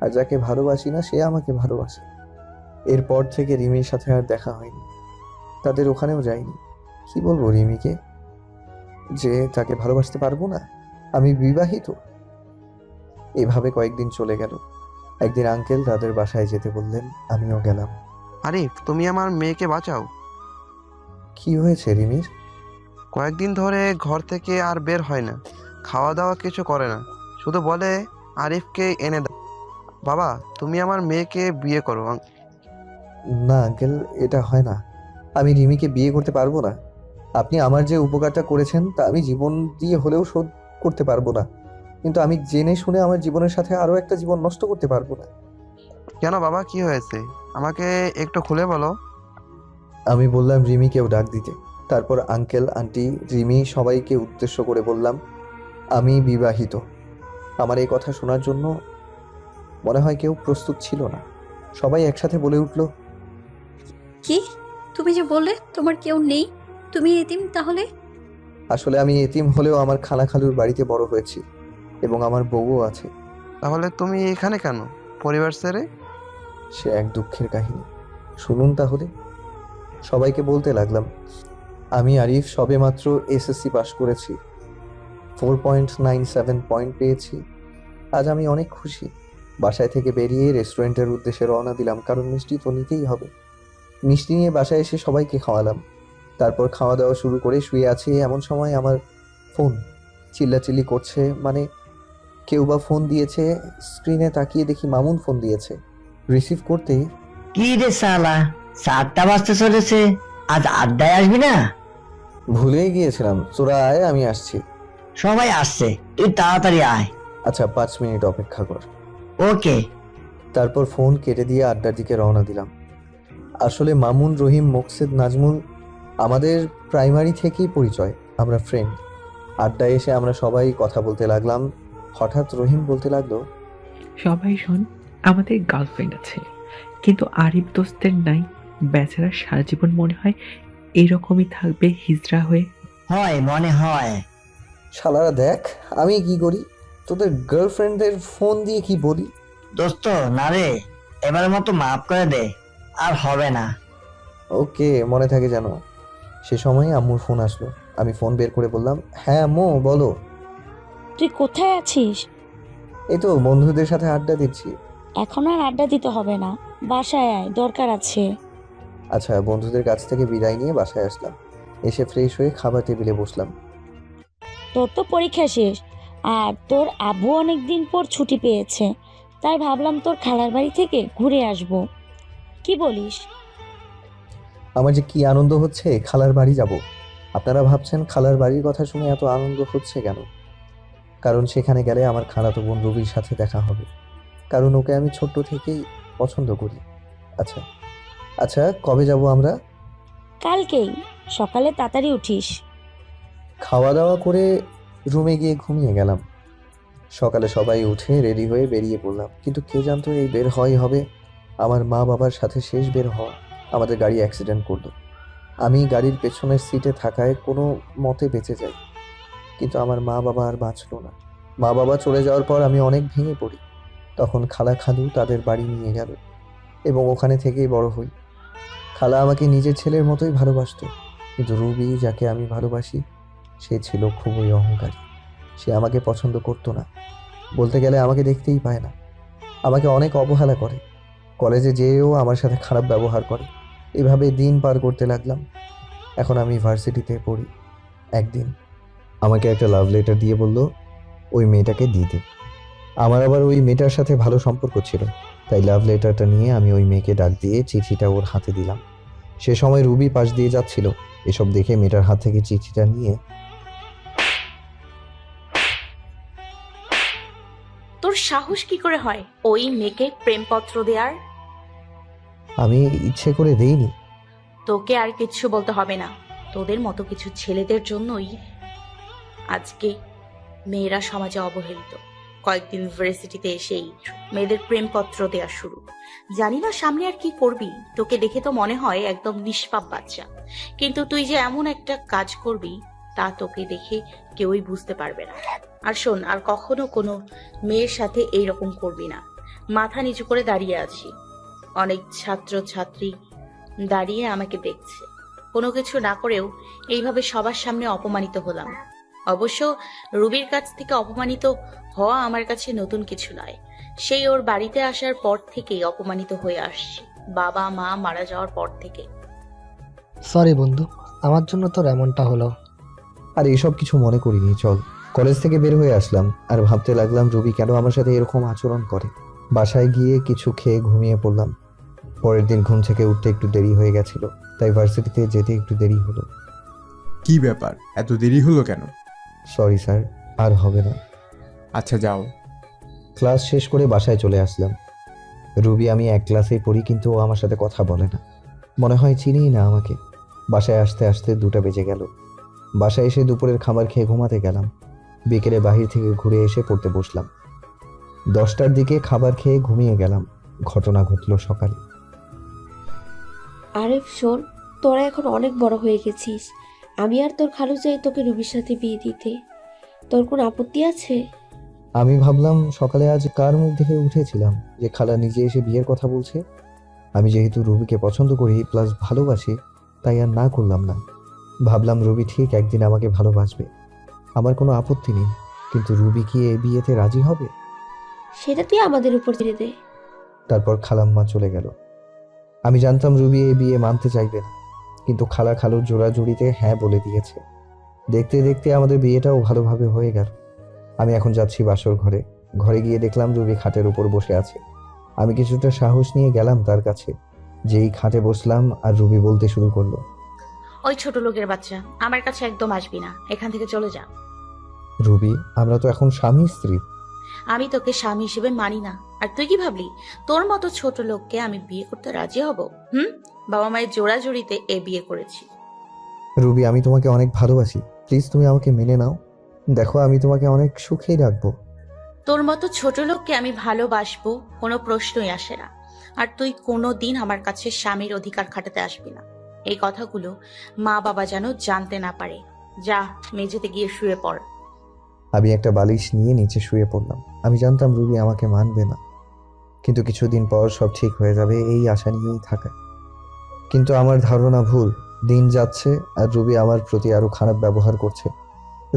আর যাকে ভালোবাসি না সে আমাকে ভালোবাসে। এরপর থেকে রিমির সাথে আর দেখা হয়নি, তাদের ওখানেও যাইনি। কি বলবো রিমিকে, যে তাকে ভালোবাসতে পারবো না? আমি বিবাহিত। এভাবে কয়েকদিন চলে গেল। একদিন আঙ্কেল তাদের বাসায় যেতে বললেন, আমিও গেলাম। আরিফ, তুমি আমার মেয়েকে বাঁচাও। কি হয়েছে রিমির? কয়েকদিন ধরে ঘর থেকে আর বের হয় না, খাওয়া দাওয়া কিছু করে না, শুধু বলে আরিফকে এনে দাও। বাবা, তুমি আমার মেয়েকে বিয়ে করো। না আঙ্কেল, এটা হয় না। আমি রিমিকে বিয়ে করতে পারবো না। আপনি আমার যে উপকারটা করেছেন তা আমি জীবন দিয়ে হলেও শোধ করতে পারবো না, কিন্তু আমি জেনে শুনে আমার জীবনের সাথে আরো একটা জীবন নষ্ট করতে পারবো না। কেন বাবা, কি হয়েছে? আমাকে একটু খুলে বলো। আমি বললাম রিমিকেও ডাক দিতে। তারপর আঙ্কেল, আন্টি, রিমি সবাইকে উদ্দেশ্য করে বললাম, আমি বিবাহিত। আমার এই কথা শোনার জন্য মনে হয় কেউ প্রস্তুত ছিল না। সবাই একসাথে বলে উঠল, কি? তুমি যে বললে তোমার কেউ নেই, তুমি এতিম তাহলে? আসলে আমি এতিম হলেও আমার খালা খালুর বাড়িতে বড় হয়েছি এবং আমার বউও আছে। তাহলে তুমি এখানে কেন, পরিবার ছেড়ে? সে এক দুঃখের কাহিনী, শুনুন তাহলে। সবাইকে বলতে লাগলাম, আমি আরিফ সবেমাত্র এসএসসি পাশ করেছি, 4.97 পয়েন্ট পেয়েছি। আজ আমি অনেক খুশি। বাসায় থেকে বেরিয়ে রেস্টুরেন্টের উদ্দেশ্যে রওনা দিলাম, কারণ মিষ্টি তো নিতেই হবে। মিষ্টি নিয়ে বাসায় এসে সবাইকে খাওয়ালাম। তারপর খাওয়া দাওয়া শুরু করে শুয়ে আছি, এমন সময় আমার ফোন চিল্লাচিল্লি করছে, মানে কেউ বা ফোন দিয়েছে। স্ক্রিনে তাকিয়ে দেখি মামুন ফোন দিয়েছে। রিসিভ করতেই, কি রে শালা, 7টা বাজতে চলেছে, আজ আড্ডায় আসবি না? ভুলেই গিয়েছিলাম। তোরা আয়, আমি আসছি। সবাই আসছে, তুই তাড়াতাড়ি আয়। আচ্ছা, 5 মিনিট অপেক্ষা কর। ওকে। তারপর ফোন কেটে দিয়ে আড্ডার দিকে রওনা দিলাম। আসলে মামুন, রহিম, মোকসেদ, নাজমুল আমাদের প্রাইমারি থেকেই পরিচয়, আমরা ফ্রেন্ড। আড্ডায় এসে আমরা সবাই কথা বলতে লাগলাম। হঠাৎ রহিম বলতে লাগলো, সবাই শোন, আমাদের গার্লফ্রেন্ড আছে, কিন্তু আরিফ দোস্তের নাই। বেচারা সারা জীবন মনে হয় এরকমই থাকবে হিজড়া হয়ে। হয় মনে হয়। শালারা দেখ আমি কি করি, তোদের গার্লফ্রেন্ডদের ফোন দিয়ে কি বলি। দোস্ত না রে, এবারের মতো মাফ করে দে, আর হবে না। ওকে, মনে থাকে যেন। সে সময় আম্মুর ফোন আসলো। আমি ফোন বের করে বললাম, হ্যাঁ আম্মু বলো। তুই কোথায় আছিস? এই তো বন্ধুদের সাথে আড্ডা দিচ্ছি। এখন আর আড্ডা দিতে হবে না, বাসায় আয়, দরকার আছে। আচ্ছা, বন্ধুদের কাছ থেকে বিদায় নিয়ে বাসায় আসলাম। এসে ফ্রেশ হয়ে খাবার টেবিলে বসলাম। তোর তো পরীক্ষা শেষ, আর তোর আব্বু অনেক দিন পর ছুটি পেয়েছে, তাই ভাবলাম তোর খালার বাড়ি থেকে ঘুরে আসব। কি বলিস? আমার যে কি আনন্দ হচ্ছে, খালার বাড়ি যাব। আপনারা ভাবছেন খালার বাড়ির কথা শুনে এত আনন্দ হচ্ছে কেন? কারণ সেখানে গেলে আমার খালাতো বোন রবির সাথে দেখা হবে। কারণ ওকে আমি ছোট্ট থেকেই পছন্দ করি। আচ্ছা আচ্ছা, কবে যাব আমরা? কালকেই সকালে তাড়াতাড়ি উঠিস। খাওয়া দাওয়া করে রুমে গিয়ে ঘুমিয়ে গেলাম। সকালে সবাই উঠে রেডি হয়ে বেরিয়ে পড়লাম, কিন্তু কে জানতো এই বের হওয়াই হবে আমার মা বাবার সাথে শেষ বের হওয়া। আমাদের গাড়ি অ্যাক্সিডেন্ট করলো। আমি গাড়ির পেছনের সিটে থাকায় কোনো মতে বেঁচে যাই, কিন্তু আমার মা বাবা আর বাঁচলো না। মা বাবা চলে যাওয়ার পর আমি অনেক ভেঙে পড়ি। তখন খালা খালু তাদের বাড়ি নিয়ে গেল এবং ওখানে থেকেই বড় হই। খালা আমাকে নিজের ছেলের মতোই ভালোবাসতো, কিন্তু রুবি যাকে আমি ভালোবাসি সে ছিল খুবই অহংকারী। সে আমাকে পছন্দ করতো না, বলতে গেলে আমাকে দেখতেই পায় না। আমাকে অনেক অবহেলা করে, কলেজে যেয়েও আমার সাথে খারাপ ব্যবহার করে। এভাবে দিন পার করতে লাগলাম। এখন আমি ভার্সিটিতে পড়ি। একদিন আমাকে একটা লাভ লেটার দিয়ে বলল ওই মেয়েটাকে দিতে। আমার আবার ওই মেয়েটার সাথে ভালো সম্পর্ক ছিল, তাই লাভ লেটারটা নিয়ে আমি ওই মেয়েকে ডাক দিয়ে চিঠিটা ওর হাতে দিলাম। সে সময় রুবি পাশ দিয়ে যাচ্ছিল। এসব দেখে মেয়েটার হাত থেকে চিঠিটা নিয়ে, তোর সাহস কি করে হয় ওই মেয়েকে প্রেমপত্র দেওয়ার? আমি ইচ্ছে করে দেইনি। তোকে আর কিচ্ছু বলতে হবে না। তোদের মতো কিছু ছেলেদের জন্যই আজকে মেয়েরা সমাজে অবহেলিত। কয়েকদিন ইউনিভার্সিটিতে এসেই মেয়েদের প্রেমপত্র দেওয়া শুরু। জানি না সামনে আর কি করবি। তোকে দেখে তো মনে হয় একদম নিষ্পাপ বাচ্চা, কিন্তু তুই যে এমন একটা কাজ করবি তা তোকে দেখে কেউই বুঝতে পারবে না। আর শোন, আর কখনো কোনো মেয়ের সাথে এইরকম করবি না। মাথা নিচু করে দাঁড়িয়ে আছি, অনেক ছাত্র ছাত্রী দাঁড়িয়ে আমাকে দেখছে। কোনো কিছু না করেও এইভাবে সবার সামনে অপমানিত হলাম। অবশ্য রুবির কাছ থেকে অপমানিত হওয়া আমার কাছে নতুন কিছু নয়। সেই ওর বাড়িতে আসার পর থেকেই অপমানিত হয়ে আসছি, বাবা মা মারা যাওয়ার পর থেকে। সরি বন্ধু, আমার জন্য তোর এমনটা হলো। আর এসব কিছু মনে করিনি। চল, কলেজ থেকে বের হয়ে আসলাম আর ভাবতে লাগলাম রবি কেন আমার সাথে এরকম আচরণ করে। বাসায় গিয়ে কিছু খেয়ে ঘুমিয়ে পড়লাম। পরের দিন ঘুম থেকে উঠতে একটু দেরি হয়ে গেছিল, তাই ভার্সিটিতে যেতে একটু দেরি হলো। কি ব্যাপার, এত দেরি হলো কেন? সরি স্যার, আর হবে না। আচ্ছা যাও। ক্লাস শেষ করে বাসায় চলে আসলাম। রুবি আমি এক ক্লাসেই পড়ি, কিন্তু ও আমার সাথে কথা বলে না। মনে হয় চিনিই না আমাকে। বাসায় আসতে আসতে 2টা বেজে গেল। বাসায় এসে দুপুরের খাবার খেয়ে ঘুমাতে গেলাম। বিকেলে বাহির থেকে ঘুরে এসে পড়তে বসলাম। 10টার দিকে খাবার খেয়ে ঘুমিয়ে গেলাম। ঘটনা ঘটলো সকালে। আরিফ শোন, তোরা এখন অনেক বড় হয়ে গেছিস। আমি আর তোর খালু চাই তোকে রুবির সাথে বিয়ে দিতে। তোর কোনো আপত্তি আছে? আমি ভাবলাম সকালে আজ কার মুখ দেখে উঠেছিলাম যে খালা নিজে এসে বিয়ের কথা বলছে। আমি যেহেতু রুবিকে পছন্দ করি প্লাস ভালোবাসি, তাই আর না করলাম না। ভাবলাম রুবি ঠিক একদিন আমাকে ভালোবাসবে, আমার কোনো আপত্তি নেই। কিন্তু রুবি কি এই বিয়েতে রাজি হবে? সেটা তুই আমাদের উপর ছেড়ে দে। তারপর খালাম্মা চলে গেল। আমি জানতাম রুবি এই বিয়ে মানতে চাইবে না, কিন্তু খালা খালুর জোড়াজুড়িতে হ্যাঁ বলে দিয়েছে। দেখতে দেখতে আমাদের বিয়েটাও ভালোভাবে হয়ে গেল। আমি এখন যাচ্ছি বাসর ঘরে। ঘরে গিয়ে দেখলাম রুবি খাটের উপর বসে আছে। আমি কিছুটা সাহস নিয়ে গেলাম তার কাছে। যেই খাটে বসলাম আর রুবি বলতে শুরু করলো, ওই ছোট লোকের বাচ্চা, আমার কাছে একদম আসবি না, এখান থেকে চলে যা। রুবি, আমরা তো এখন স্বামী স্ত্রী। আমি তোকে স্বামী হিসেবে মানি না। আর তুই কি ভাবলি তোর মতো ছোট লোককে আমি বিয়ে করতে রাজি হব? বাবা মায়ের জোড়াজুড়িতে এ বিয়ে করেছি। রুবি, আমি তোমাকে অনেক ভালোবাসি, প্লিজ তুমি আমাকে মেনে নাও। দেখো, আমি তোমাকে অনেক সুখেই রাখবো। তোর মতো ছোট লোককে আমি ভালোবাসবো কোনো প্রশ্নই আসে না। আর তুই কোনো দিন আমার কাছে স্বামীর অধিকার খাটাতে আসবি না। এই কথাগুলো মা বাবা যেন জানতে না পারে। যা, মেঝেতে গিয়ে শুয়ে পড়। আমি একটা বালিশ নিয়ে নিচে শুয়ে পড়লাম। আমি জানতাম রুবি আমাকে মানবে না, কিন্তু কিছুদিন পর সব ঠিক হয়ে যাবে এই আশা নিয়েই থাকা। কিন্তু আমার ধারণা ভুল। দিন যাচ্ছে আর রুবি আমার প্রতি আরো খারাপ ব্যবহার করছে।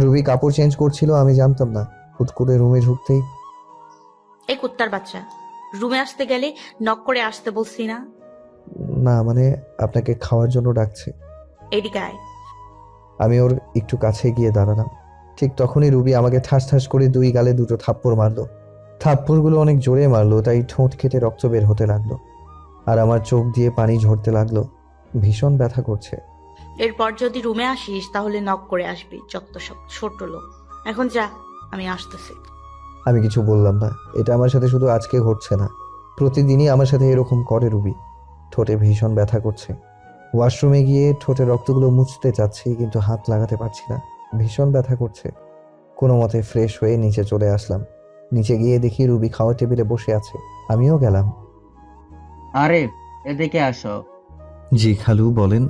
রুবি কাপড় চেঞ্জ করছিল, আমি জানতাম না। হুট করে রুমে ঢুকতেই, এই কুত্তার বাচ্চা, রুমে আসতে গেলে নক করে আসতে বলছি না? না মানে আপনাকে খাওয়ার জন্য ডাকছে। এদিকে আয়। আমি ওর একটু কাছে গিয়ে দাঁড়ালাম। ঠিক তখনই রুবি আমাকে ঠাস ঠাস করে 2 গালে 2টো থাপ্পড় মারলো। থাপ্পড়গুলো অনেক জোরে মারলো, তাই ঠোঁট কেটে রক্ত বের হতে লাগলো। আর আমার চোখ দিয়ে পানি ঝরতে লাগলো। ভীষণ ব্যথা করছে। এরপর যদি রুমে আসিস তাহলে নক করে আসবি, যত সব ছোট লোক। এখন যা, আমি আসতেছি। আমি কিছু বললাম না। এটা আমার সাথে শুধু আজকে ঘটছে না, প্রতিদিনই আমার সাথে এরকম করে রুবি। ঠোঁটে ভীষণ ব্যথা করছে। ওয়াশরুমে গিয়ে ঠোঁটের রক্তগুলো মুছতে চাচ্ছি, কিন্তু হাত লাগাতে পারছি না। ভীষণ ব্যথা করছে। কোনো মতে ফ্রেশ হয়ে নিচে চলে আসলাম। নিচে গিয়ে দেখি রুবি খাওয়ার টেবিলে বসে আছে। আমিও গেলাম। আরে এদিকে আসো। জি খালু, বলেন।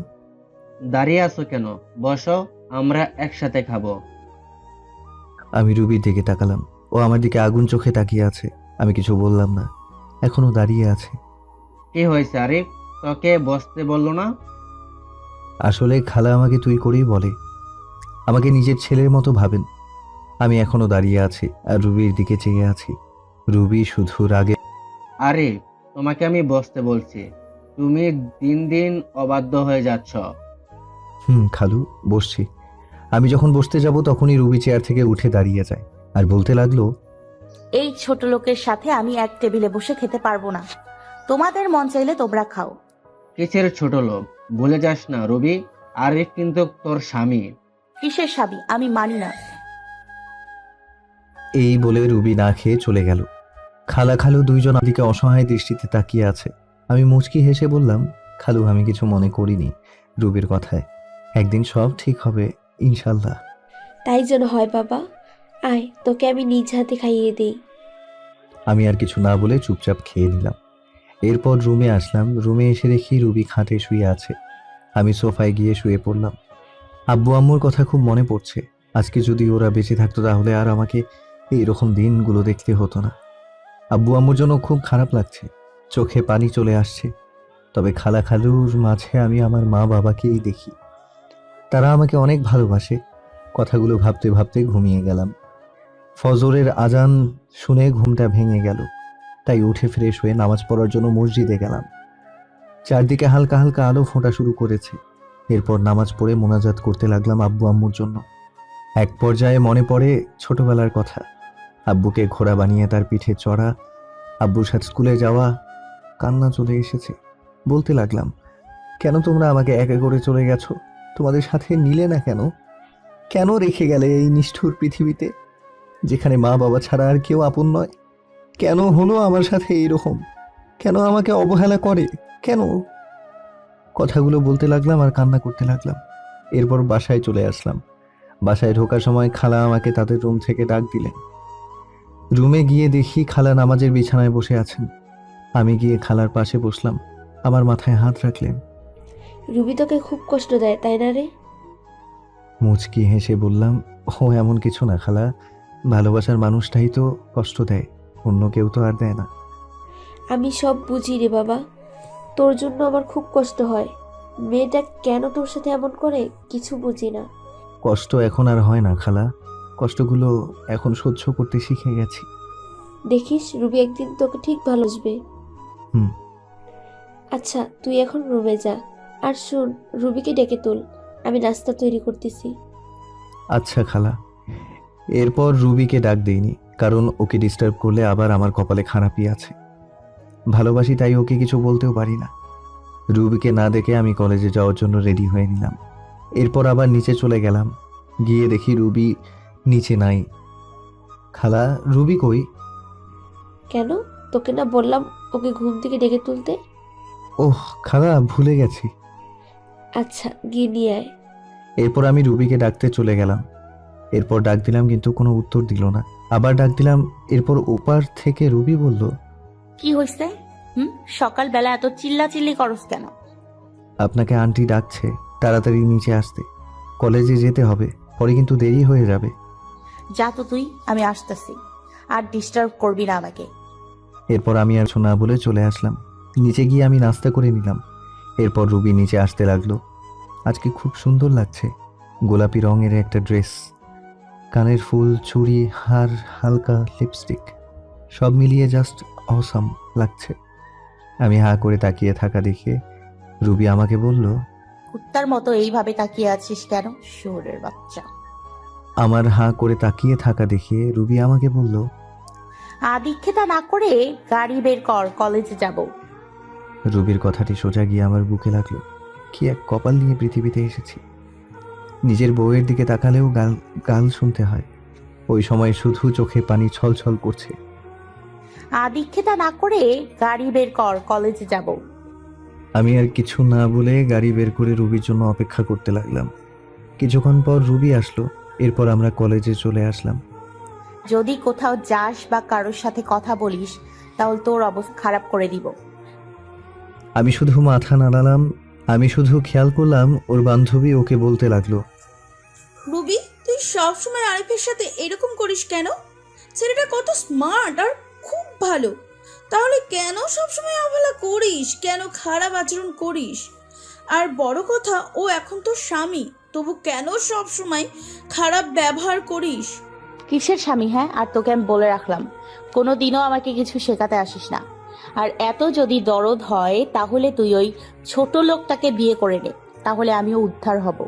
দাঁড়িয়ে আছো কেন? বসো, আমরা একসাথে খাবো। আমি রুবির দিকে তাকালাম। ও আমার দিকে আগুন চোখে তাকিয়ে আছে। আমি কিছু বললাম না, এখনো দাঁড়িয়ে আছে। কি হয়েছে আরিফ? তোকে বসতে বললো না? আসলে খালা আমাকে তুই করেই বলে। আমাকে নিজের ছেলের মতো ভাবেন। আমি এখনো দাঁড়িয়ে আছি আর রুবির দিকে চেয়ে আছি। রুবি শুধু রাগে। আরিফ, তোমাকে আমি বসতে বলছি, তুমি দিন দিন অবাধ্য হয়ে যাচ্ছ। খালু, বসছি। আমি যখন বসতে যাব তখনই রুবি চেয়ার থেকে উঠে দাঁড়িয়ে যায় আর বলতে লাগলো, এই ছোট লোকের সাথে আমি এক টেবিলে বসে খেতে পারবো না। তোমাদের মন চাইলে তোমরা খাও। কিসের ছোট লোক? ভুলে যাস না রবি, আরিফ কিন্তু তোর স্বামী। কিসের স্বামী? আমি মানি না। এই বলে রুবি না খেয়ে চলে গেল। খালা খালু দুইজন দিকে অসহায় দৃষ্টিতে তাকিয়ে আছে। আমি মুচকি হেসে বললাম, খালু আমি কিছু মনে করিনি রুবির কথায়। একদিন সব ঠিক হবে ইনশাল্লাহ। তাই যেন হয় বাবা। আয়, তোকে আমি নিজ হাতে খাইয়ে দিই। আমি আর কিছু না বলে চুপচাপ খেয়ে নিলাম। এরপর রুমে আসলাম। রুমে এসে দেখি রুবি খাটে শুয়ে আছে। আমি সোফায় গিয়ে শুয়ে পড়লাম। আব্বু আম্মুর কথা খুব মনে পড়ছে। আজকে যদি ওরা বেঁচে থাকতো তাহলে আর আমাকে এইরকম দিনগুলো দেখতে হতো না। আব্বু আম্মুর জন্য খুব খারাপ লাগছে, চোখে পানি চলে আসছে। তবে খালা খালুর মাঝে আমি আমার মা বাবাকেই দেখি। তারা আমাকে অনেক ভালোবাসে। কথাগুলো ভাবতে ভাবতে ঘুমিয়ে গেলাম। ফজরের আজান শুনে ঘুমটা ভেঙে গেল, তাই উঠে ফ্রেশ হয়ে নামাজ পড়ার জন্য মসজিদে গেলাম। চারদিকে হালকা হালকা আলো ফোটা শুরু করেছে। এরপর নামাজ পড়ে মোনাজাত করতে লাগলাম আব্বু আম্মুর জন্য। এক পর্যায়ে মনে পড়ে ছোটবেলার কথা। আব্বুকে ঘোড়া বানিয়ে তার পিঠে চড়া, আব্বুর সাথে স্কুলে যাওয়া। কান্না চলে এসেছে। বলতে লাগলাম, কেন তোমরা আমাকে একা করে চলে গেছো? তোমাদের সাথে নিলে না কেন? কেন রেখে গেলে এই নিষ্ঠুর পৃথিবীতে, যেখানে মা বাবা ছাড়া আর কেউ আপন নয়? কেন হলো আমার সাথে এইরকম? কেন আমাকে অবহেলা করে? কেন? কথাগুলো বলতে লাগলাম আর কান্না করতে লাগলাম। এরপর বাসায় চলে আসলাম। বাসায় ঢোকার সময় খালা আমাকে তাদের রুম থেকে ডাক দিলেন। রুমে গিয়ে দেখি খালা নামাজের বিছানায় বসে আছেন। আমি গিয়ে খালার পাশে বসলাম। আমার মাথায় হাত রাখলেন। রুবি তোকে খুব কষ্ট দেয়, তাই না রে? মুচকি হেসে বললাম, ও এমন কিছু না খালা, ভালোবাসার মানুষটাই তো কষ্ট দেয়, অন্য কেউ তো আর দেয় না। আমি সব বুঝি রে বাবা, তোর জন্য আমার খুব কষ্ট হয়। মেয়েটা কেন তোর সাথে এমন করে কিছু বুঝি না। কষ্ট এখন আর হয় না খালা, কষ্টগুলো এখন সহ্য করতে শিখে গেছি। দেখিস রুবি একদিন তোকে ঠিক ভালোবাসবে। হুম। আচ্ছা তুই এখন রুমে যা, আর শোন রুবিকে ডেকে তোল, আমি নাস্তা তৈরি করতেছি। আচ্ছা খালা। এরপর রুবিকে ডাক দেইনি, কারণ ওকে ডিস্টার্ব করলে আবার আমার কপালে খারাপই আছে। ভালোবাসি তাই ওকে কিছু বলতেও পারি না। রুবিকে না দেখে আমি কলেজে যাওয়ার জন্য রেডি হয়ে নিলাম। এরপর আবার নিচে চলে গেলাম। গিয়ে দেখি রুবি নিচে নাই। খালা, রুবি কই? কেন, তোকে না বললাম ওকে ঘুম থেকে ডেকে তুলতে? ওহ খালা, ভুলে গেছি। আচ্ছা গিয়ে নিয়ে আয়। এরপর আমি রুবিকে ডাকতে চলে গেলাম। এরপর ডাক দিলাম কিন্তু কোনো উত্তর দিল না। আবার ডাক দিলাম, এরপর ওপার থেকে রুবি বলল, কি হয়েছে? সকালবেলা এত চিল্লাচিল্লি করস কেন? আপনাকে আন্টি ডাকছে, তাড়াতাড়ি নিচে আসতে, কলেজে যেতে হবে, পরে কিন্তু দেরি হয়ে যাবে। যা তো তুই, আমি আসতেছি, আর ডিস্টার্ব করবি না আমাকে। এরপর আমি আর না বলে চলে আসলাম। নিচে গিয়ে আমি নাস্তা করে নিলাম। এরপর রুবি নিচে আসতে লাগলো। আজকে খুব সুন্দর লাগছে, গোলাপি রঙের একটা ড্রেস, কানের ফুল, চুড়ি, হার, হালকা লিপস্টিক, সব মিলিয়ে জাস্ট অসাম লাগছে। আমি হা করে তাকিয়ে থাকা দেখে রুবি আমাকে বলল, কুত্তার মতো এইভাবে তাকিয়ে আছিস কেন, শহরের বাচ্চা? আমার হা করে তাকিয়ে থাকা দেখে রুবি আমাকে বলল, আদিক্ষেতা না করে গাড়ি বের কর, কলেজে যাব। রুবির কথাটি সোজা গিয়ে আমার বুকে লাগলো। কি এক কপাল নিয়ে পৃথিবীতে এসেছি। নিজের বউয়ের দিকে তাকালেও গাল শুনতে হয়। ওই সময় শুধু চোখে পানি ছলছল করছে। আদিক্ষেতা না করে গাড়ি বের কর, কলেজে যাব। আমি আর কিছু না বলে গাড়ি বের করে রুবির জন্য অপেক্ষা করতে লাগলাম। কিছুক্ষণ পর রুবি আসলো। এরপর আমরা কলেজে চলে আসলাম। যদি কোথাও যাস বা কারোর সাথে কথা বলিস তাহলে তোর অবস্থা খারাপ করে দিব। আমি শুধু মাথা নাড়ালাম। আমি শুধু খেয়াল করলাম ওর বান্ধবী ওকে বলতে লাগলো, রুবি, তুই সবসময় আরিফের সাথে এরকম করিস কেন? ছেলেটা কত স্মার্ট আর খুব ভালো, তাহলে কেন সবসময় অবহেলা করিস, কেন খারাপ আচরণ করিস? আর বড় কথা, ও এখন তোর স্বামী, তবু কেন সবসময় খারাপ ব্যবহার করিস? কিসের স্বামী? হ্যাঁ, আর তোকে আমি বলে রাখলাম, কোনোদিনও আমাকে কিছু শেখাতে আসিস না। আর এত যদি দরদ হয় তাহলে তুই ওই ছোট লোকটাকে বিয়ে করে নে, তাহলে আমিও উদ্ধার হব।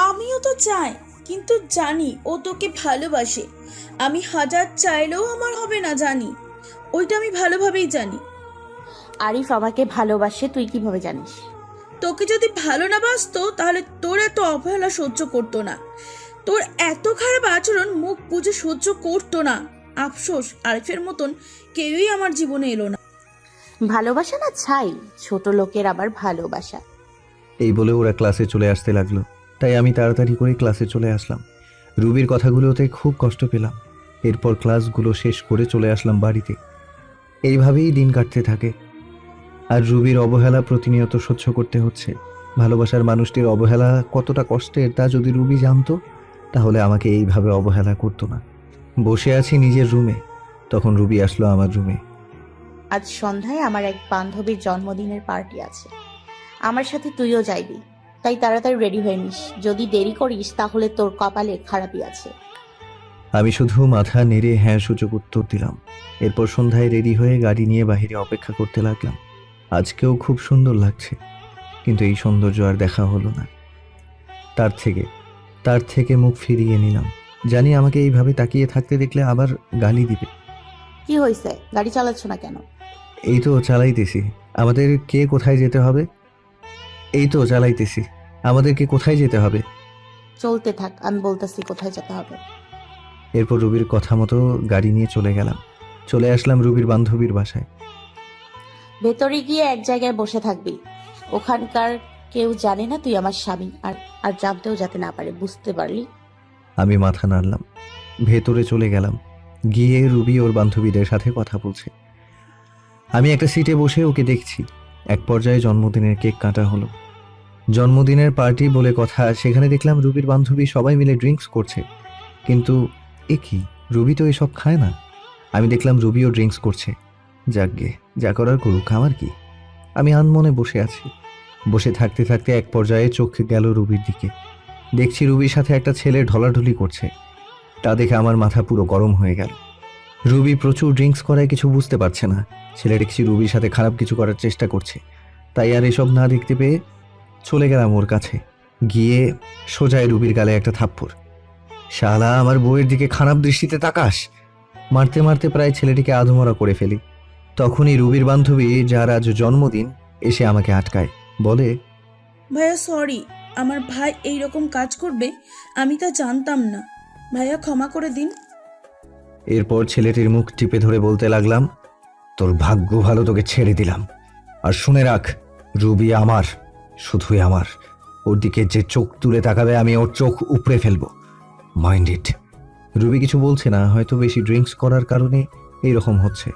আমিও তো চাই, কিন্তু জানি ও তোকে ভালোবাসে। আমি হাজার চাইলেও আমার হবে না, জানি, ওইটা আমি ভালোভাবেই জানি। আরিফ আমাকে ভালোবাসে, তুই কিভাবে জানিস? তোকে যদি ভালো না বাসতো তাহলে তোর এত অবহেলা সহ্য করতো না, তোর এত খারাপ আচরণ মুখ বুঝে সহ্য করতো না। আফসোস, আরিফের মতন কেউই আমার জীবনে এলো না। ভালোবাসা না ছাই, ছোট লোকের আবার ভালোবাসা। এই বলে ওরা ক্লাসে চলে আসতে লাগলো। তাই আমি তাড়াতাড়ি করে ক্লাসে চলে আসলাম। রুবির কথাগুলোতে খুব কষ্ট পেলাম। এরপর ক্লাসগুলো শেষ করে চলে আসলাম বাড়িতে। এইভাবেই দিন কাটতে থাকে। আর রুবির অবহেলা প্রতিনিয়ত সহ্য করতে হচ্ছে। ভালোবাসার মানুষটির অবহেলা কতটা কষ্টের তা যদি রুবি জানতো তাহলে আমাকে এইভাবে অবহেলা করতো না। বসে আছি নিজের রুমে, তখন রুবি আসলো আমার রুমে। আজ সন্ধ্যায় আমার এক বান্ধবীর জন্মদিনের পার্টি আছে, আমার সাথে তুইও যাইবি, তাই তাড়াতাড়ি রেডি হয়ে নিস। যদি দেরি করিস তাহলে তোর কপালে খারাপই আছে। আমি শুধু মাথা নেড়ে হ্যাঁ সূচক উত্তর দিলাম। এরপর সন্ধ্যায় রেডি হয়ে গাড়ি নিয়ে বাইরে অপেক্ষা করতে লাগলাম। আজকেও খুব সুন্দর লাগছে, কিন্তু এই সৌন্দর্য আর দেখা হলো না। তার থেকে মুখ ফিরিয়ে নিলাম। জানি আমাকে এইভাবে তাকিয়ে থাকতে দেখলে আবার গালি দিবে। কি হয়েছে, গাড়ি চালাচ্ছ না কেন? এই তো চালাইতেছি। আমাদেরকে কোথায় যেতে হবে? আমাদেরকে কোথায় যেতে হবে? চলতে থাক, আমি বলতেছি কোথায় যেতে হবে। এরপর রুবির কথা মতো গাড়ি নিয়ে চলে আসলাম রুবির বান্ধবীর বাসায়। ভেতরে গিয়ে এক জায়গায় বসে থাকবি, ওখানকার কেউ জানে না তুই আমার স্বামী, আর জানতেও যাতে না পারে, বুঝতে পারলি? আমি মাথা নাড়লাম। ভেতরে চলে গেলাম। গিয়ে রুবি ওর বান্ধবীদের সাথে কথা বলছে। আমি একটা সিটে বসে ওকে দেখছি। এক পর্যায়ে জন্মদিনের কেক কাটা হলো। জন্মদিনের পার্টি বলে কথা, সেখানে দেখলাম রুবির বান্ধবী সবাই মিলে ড্রিঙ্কস করছে। কিন্তু এ কি, রুবি তো এসব খায় না। আমি দেখলাম রুবিও ড্রিঙ্কস করছে। যাকগে, যা করার করুক, আমার কি। আমি আনমনে বসে আছি। বসে থাকতে থাকতে এক পর্যায়ে চোখ গেল রুবির দিকে। দেখছি রুবির সাথে একটা ছেলে ঢলাঢলি করছে। তা দেখে আমার মাথা পুরো গরম হয়ে গেল। রুবি প্রচুর ড্রিঙ্কস করায় কিছু বুঝতে পারছে না। ছেলে দেখছি রুবির সাথে খারাপ কিছু করার চেষ্টা করছে। তাই আর এসব না দেখতে পেয়ে চলে গেলাম ওর কাছে। গিয়ে সোজায় রুবির গালে একটা থাপ্পড়। শালা, আমার বউয়ের দিকে খারাপ দৃষ্টিতে তাকাস। মারতে মারতে প্রায় ছেলেটিকে আধমরা করে ফেলি। তখনই রুবির বান্ধবী, যার আজ জন্মদিন, এসে আমাকে আটকায়। বলে, ভাইয়া সরি, আমার ভাই এইরকম কাজ করবে আমি তা জানতাম না, ভাইয়া ক্ষমা করে দিন। এরপর ছেলেটির মুখ টিপে ধরে বলতে লাগলাম, তোর ভাগ্য ভালো, তোকে ছেড়ে দিলাম। আর শুনে রাখ, রুবি আমার, শুধুই আমার। ওর দিকে যে চোখ তুলে তাকাবে আমি ওর চোখ উপড়ে ফেলবো। Mind it. রুবি কিছু বলছে না, হয়তো বেশি ড্রিঙ্কস করার কারণে এইরকম হচ্ছে।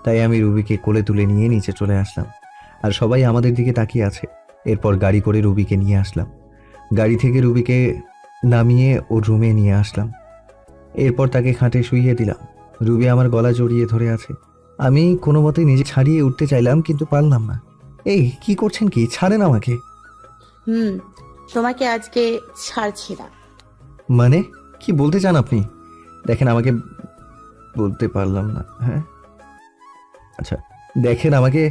তাই আমি রুবিকে কোলে তুলে নিয়ে নিচে চলে আসলাম, আর সবাই আমাদের দিকে তাকিয়ে আছে। এরপর গাড়ি করে রুবিকে নিয়ে আসলাম, গাড়ি থেকে রুবিকে নামিয়ে ওর রুমে নিয়ে আসলাম। এরপর তাকে খাটে শুইয়ে দিলাম। রুবি আমার গলা জড়িয়ে ধরে আছে। আমি কোনো মতে নিজে ছাড়িয়ে উঠতে চাইলাম, কিন্তু পারলাম না। এই কি করছেন, কি ছাড়েন আমাকে। তোমাকে আজকে ছাড়ছি না। মানে কি বলতে চান আপনি? দেখেন আমাকে, বলতে পারলাম না। হ্যাঁ আচ্ছা, দেখেন আমাকে,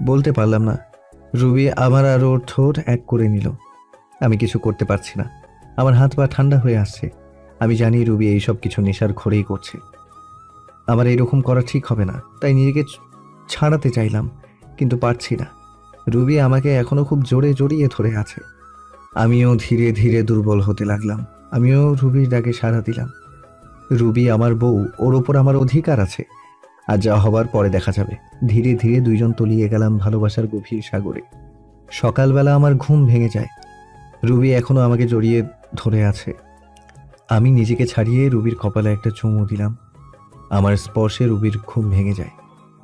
বলতে পারলাম না। রুবি আমার আর ওর ঠোঁট এক করে নিল। আমি কিছু করতে পারছি না, আমার হাত পা ঠান্ডা হয়ে আসছে। আমি জানি রুবি এইসব কিছু নেশার ঘরেই করছে। আমার এইরকম করা ঠিক হবে না, তাই নিজেকে ছাড়াতে চাইলাম, কিন্তু পারছি না। রুবি আমাকে এখনো খুব জোরে জড়িয়ে ধরে আছে। আমিও ধীরে ধীরে দুর্বল হতে লাগলাম। আমিও রুবির ডাকে সাড়া দিলাম। রুবি আমার বউ, ওর ওপর আমার অধিকার আছে, আর যা হবার পরে দেখা যাবে। ধীরে ধীরে দুইজন তলিয়ে গেলাম ভালোবাসার গভীর সাগরে। সকালবেলা আমার ঘুম ভেঙে যায়। রুবি এখনো আমাকে জড়িয়ে ধরে আছে। আমি নিজেকে ছাড়িয়ে রুবির কপালে একটা চুমু দিলাম। আমার স্পর্শে রুবির ঘুম ভেঙে যায়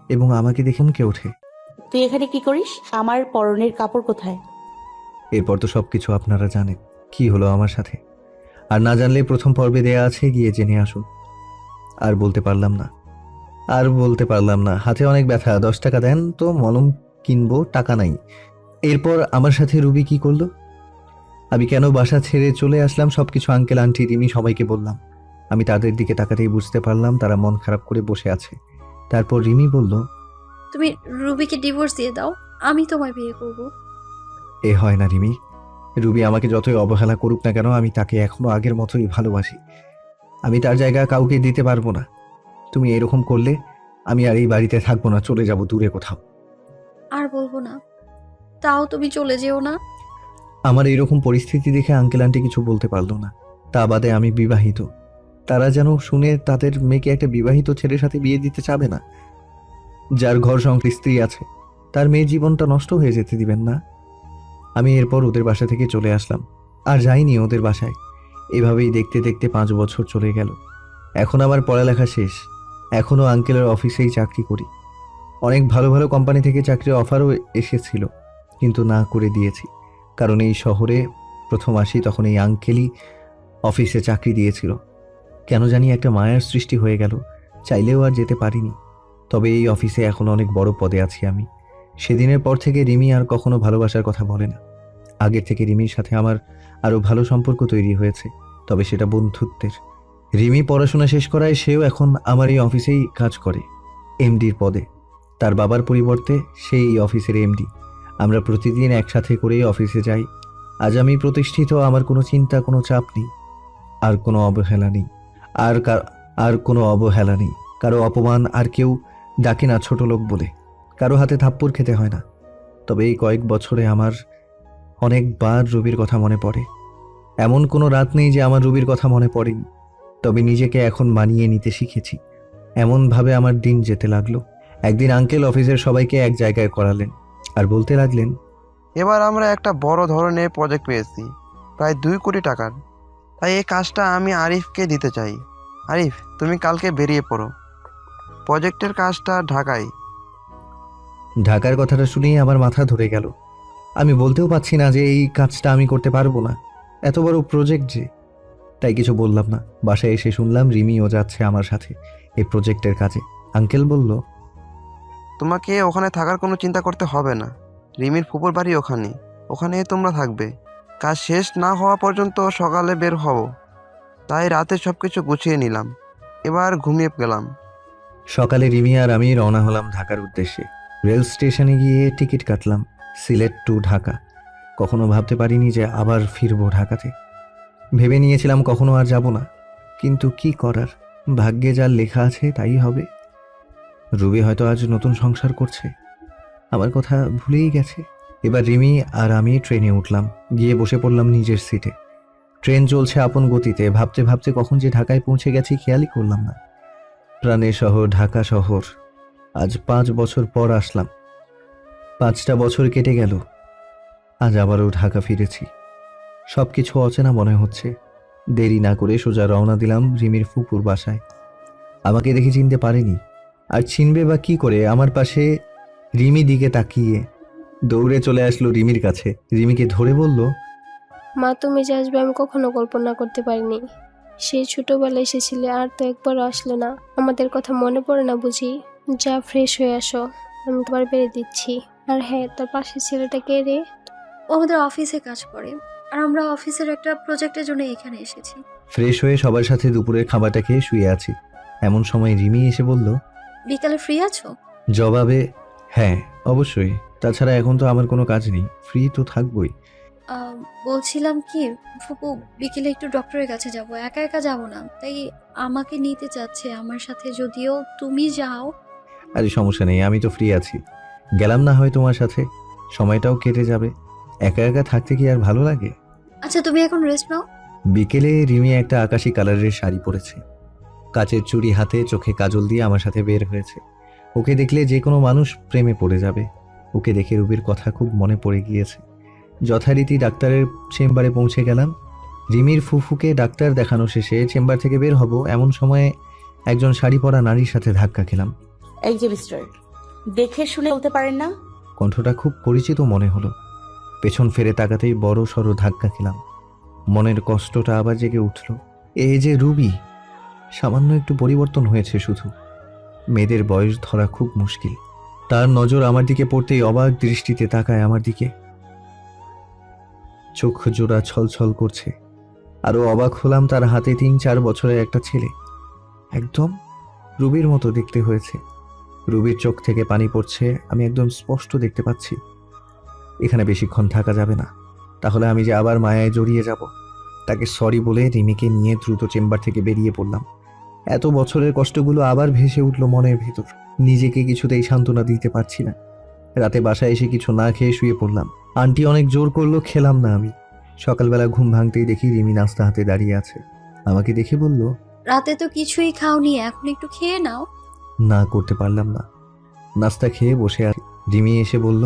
এবং আমাকে দেখে মুখে ওঠে। তুই এখানে কি করিস? আমার পরনের কাপড় কোথায়? এরপর তো সবকিছু আপনারা জানেন কি হলো আমার সাথে, আর না জানলে প্রথম পর্বে দেয়া আছে, গিয়ে জেনে আসুন। আর বলতে পারলাম না, হাতে অনেক ব্যথা। 10 টাকা দেন তো মলম কিনবো, টাকা নাই। এরপর আমার সাথে রুবি কি করলো, আমি কেন বাসা ছেড়ে চলে আসলাম, সবকিছু আঙ্কেল আন্টি রিমি সবাইকে বললাম। আমি তাদের দিকে তাকাতেই বুঝতে পারলাম তারা মন খারাপ করে বসে আছে। তারপর রিমি বলল, তুমি রুবিকে ডিভোর্স দিয়ে দাও, আমি তোমায় বিয়ে করব। এ হয় না রিমি। রুবি আমাকে যতই অবহেলা করুক না কেন, আমি তাকে এখনো আগের মতোই ভালোবাসি। আমি তার জায়গা কাউকে দিতে পারবো না। তুমি এরকম করলে আমি আর এই বাড়িতে থাকবো না, চলে যাব দূরে কোথাও। আর বলবো না, তাও তুমি চলে যেও না। আমার এইরকম পরিস্থিতি দেখে আঙ্কেল আন্টি কিছু বলতে পারলো না। তা বাদে আমি বিবাহিত, তারা যেন শুনে তাদের মেয়েকে একটা বিবাহিত ছেলের সাথে বিয়ে দিতে চাবে না। যার ঘর সংসার স্ত্রী আছে, তার মেয়ের জীবনটা নষ্ট হয়ে যেতে দিবেন না। আমি এরপর ওদের বাসা থেকে চলে আসলাম, আর যাইনি ওদের বাসায়। এভাবেই দেখতে দেখতে 5 বছর চলে গেল। এখন আমার পড়ালেখা শেষ, এখনও আঙ্কেলের অফিসেই চাকরি করি। অনেক ভালো ভালো কোম্পানি থেকে চাকরির অফারও এসেছিল, কিন্তু না করে দিয়েছি। কারণ এই শহরে প্রথম আসি তখন এই আঙ্কেলই অফিসে চাকরি দিয়েছিল। কেন জানি একটা মায়ার সৃষ্টি হয়ে গেল, চাইলেও আর যেতে পারিনি। তবে এই অফিসে এখন অনেক বড় পদে আছি আমি। সেদিনের পর থেকে রিমি আর কখনো ভালোবাসার কথা বলে না। আগের থেকে রিমির সাথে আমার আরও ভালো সম্পর্ক তৈরি হয়েছে, তবে সেটা বন্ধুত্বের। রিমি পড়াশোনা শেষ করায় সেও এখন আমার এই অফিসেই কাজ করে, এমডির পদে। তার বাবার পরিবর্তে সেই অফিসের এমডি। আমরা প্রতিদিন একসাথে করেই অফিসে যাই। আজ আমি প্রতিষ্ঠিত, আমার কোনো চিন্তা, কোনো চাপ নেই, আর কোনো অবহেলা নেই। আর কোনো অবহেলা নেই, কারো অপমান আর কেউ ডাকে না ছোট লোক বলে, কারো হাতে থাপ্পড় খেতে হয় না। তবে এই কয়েক বছরে আমার অনেকবার রুবির কথা মনে পড়ে। এমন কোনো রাত নেই যে আমার রুবির কথা মনে পড়েনি। তবে নিজেকে এখন মানিয়ে নিতে শিখেছি। এমনভাবে আমার দিন যেতে লাগলো। একদিন আঙ্কেল অফিসের সবাইকে এক জায়গায় করালেন আর বলতে লাগলেন, এবার আমরা একটা বড় ধরনের প্রজেক্ট পেয়েছি, প্রায় 2 কোটি টাকার। তাই এই কাজটা আমি আরিফকে দিতে চাই। আরিফ, তুমি কালকে বেরিয়ে পড়ো। প্রজেক্টের কাজটা ঢাকায়। ঢাকার কথাটা শুনেই আমার মাথা ধরে গেল। আমি বলতেও পারছি না যে এই কাজটা আমি করতে পারবো না, এত বড় প্রজেক্ট যে। তাই কিছু বললাম না। বাসায় এসে শুনলাম রিমিও যাচ্ছে আমার সাথে এই প্রজেক্টের কাজে। আঙ্কেল বলল, তোমাকে ওখানে থাকার কোনো চিন্তা করতে হবে না। রিমির ফুপুর বাড়ি ওখানেই তোমরা থাকবে। কাজ শেষ না হওয়া পর্যন্ত সকালে বের হব। তাই রাতে সব কিছু গুছিয়ে নিলাম, এবার ঘুমিয়ে গেলাম। সকালে রিমি আর আমি রওনা হলাম ঢাকার উদ্দেশ্যে। রেল স্টেশনে গিয়ে টিকিট কাটলাম, সিলেট টু ঢাকা। কখনো ভাবতে পারিনি যে আবার ফিরবো ঢাকাতে। ভেবে নিয়েছিলাম কখনো আর যাব না, কিন্তু কি করার, ভাগ্যে যার লেখা আছে তাই হবে। রুবি হয়তো আজ নতুন সংসার করছে, আমার কথা ভুলেই গেছে। এবার রিমি আর আমি ট্রেনে উঠলাম, গিয়ে বসে পড়লাম নিজের সিটে। ট্রেন চলছে আপন গতিতে। ভাবতে ভাবতে কখন যে ঢাকায় পৌঁছে গেছি খেয়ালই করলাম না। প্রাণের শহর ঢাকা শহর। আজ 5 বছর পর আসলাম। 5টা বছর কেটে গেল, আজ আবারও ঢাকা ফিরেছি। সবকিছু অচেনা মনে হচ্ছে। দেরি না করে সোজা রওনা দিলাম রিমির ফুপুর বাসায়। আমাকে দেখে চিনতে পারেনি, আর চিনবে বা কি করে? আমার পাশে রিমি দিকে তাকিয়ে দৌড়ে চলে আসলো রিমির কাছে। রিমিকে ধরে বলল, মা, তুমি যে আসবে আমি কখনো কল্পনা করতে পারিনি। সেই ছোটবেলায় এসেছিলে, আর তো একবারও আসলে না। আমাদের কথা মনে পড়ে না বুঝি? যা, ফ্রেশ হয়ে আসো, আমি তোমার বেড়ে দিচ্ছি। আর হ্যাঁ, তোর পাশের ছেলেটা কে রে? ও আমাদের অফিসে কাজ করে, আর আমরা অফিসের একটা প্রজেক্টের জন্য এখানে এসেছি। ফ্রেশ হয়ে সবার সাথে দুপুরের খাবারটা খেয়ে শুয়ে আছি। এমন সময় রিমি এসে বলল, বিকালে ফ্রি আছো? জবাবে হ্যাঁ অবশ্যই, তাছাড়া এখন তো আমার কোনো কাজ নেই, ফ্রি তো থাকবই। বলছিলাম কি ফুপু, বিকেলে একটু ডক্টরের কাছে যাব, একা একা যাব না, তাই আমাকে নিতে চাচ্ছে আমার সাথে, যদিও তুমি যাও। আরে সমস্যা নেই, আমি তো ফ্রি আছি, গেলাম না হয় তোমার সাথে, সময়টাও কেটে যাবে। একা একা থাকতে কি আর ভালো লাগে? আচ্ছা, তুমি এখন রেস্ট নাও। বিকেলে রিমি একটা আকাশি কালারের শাড়ি পরেছে, কাচের চুড়ি হাতে, চোখে কাজল দিয়ে আমার সাথে বের হয়েছে। ওকে দেখলে যে কোনো মানুষ প্রেমে পড়ে যাবে। ওকে দেখে রুবির কথা খুব মনে পড়ে গিয়েছে। যথারীতি ডাক্তারের চেম্বারে পৌঁছে গেলাম। রিমির ফুফুকে ডাক্তার দেখানো শেষে চেম্বার থেকে বের হব, এমন সময়ে একজন শাড়ি পরা নারীর সাথে ধাক্কা খেলাম। এই যে মিস্টার, দেখে শুনে বলতে পারেন না? কণ্ঠটা খুব পরিচিত মনে হলো। পেছন ফিরে তাকাতেই বড় সড়ো ধাক্কা খেলাম। মনের কষ্টটা আবার জেগে উঠল। এই যে রুবি, সামান্য একটু পরিবর্তন হয়েছে শুধু। মেয়েদের বয়স ধরা খুব মুশকিল। তার নজর আমার দিকে পড়তেই অবাক দৃষ্টিতে তাকায় আমার দিকে। চোখ জোড়া ছলছল করছে। আরো অবাক হলাম, তার হাতে 3-4 বছরের একটা ছেলে, একদম রুবির মতো দেখতে হয়েছে। রুবির চোখ থেকে পানি পড়ছে, আমি একদম স্পষ্ট দেখতে পাচ্ছি। এখানে বেশিক্ষণ থাকা যাবে না, তাহলে আমি যে আবার মায়ায় জড়িয়ে যাব। তাকে সরি বলে রিমিকে নিয়ে দ্রুত চেম্বার থেকে বেরিয়ে পড়লাম। এত বছরের কষ্টগুলো আবার ভেসে উঠল মনের ভেতর। নিজেকে কিছুতেই সান্ত্বনা দিতে পারছি না। রাতে বাসায় এসে কিছু না খেয়ে শুয়ে পড়লাম। আন্টি অনেক জোর করলো, খেলাম না আমি। সকালবেলা ঘুম ভাঙতেই দেখি রিমি নাস্তা হাতে দাঁড়িয়ে আছে। আমাকে দেখে বলল, রাতে তো কিছুই খাওনি, এখন একটু খেয়ে নাও। না করতে পারলাম না। নাস্তা খেয়ে বসে আর রিমি এসে বলল,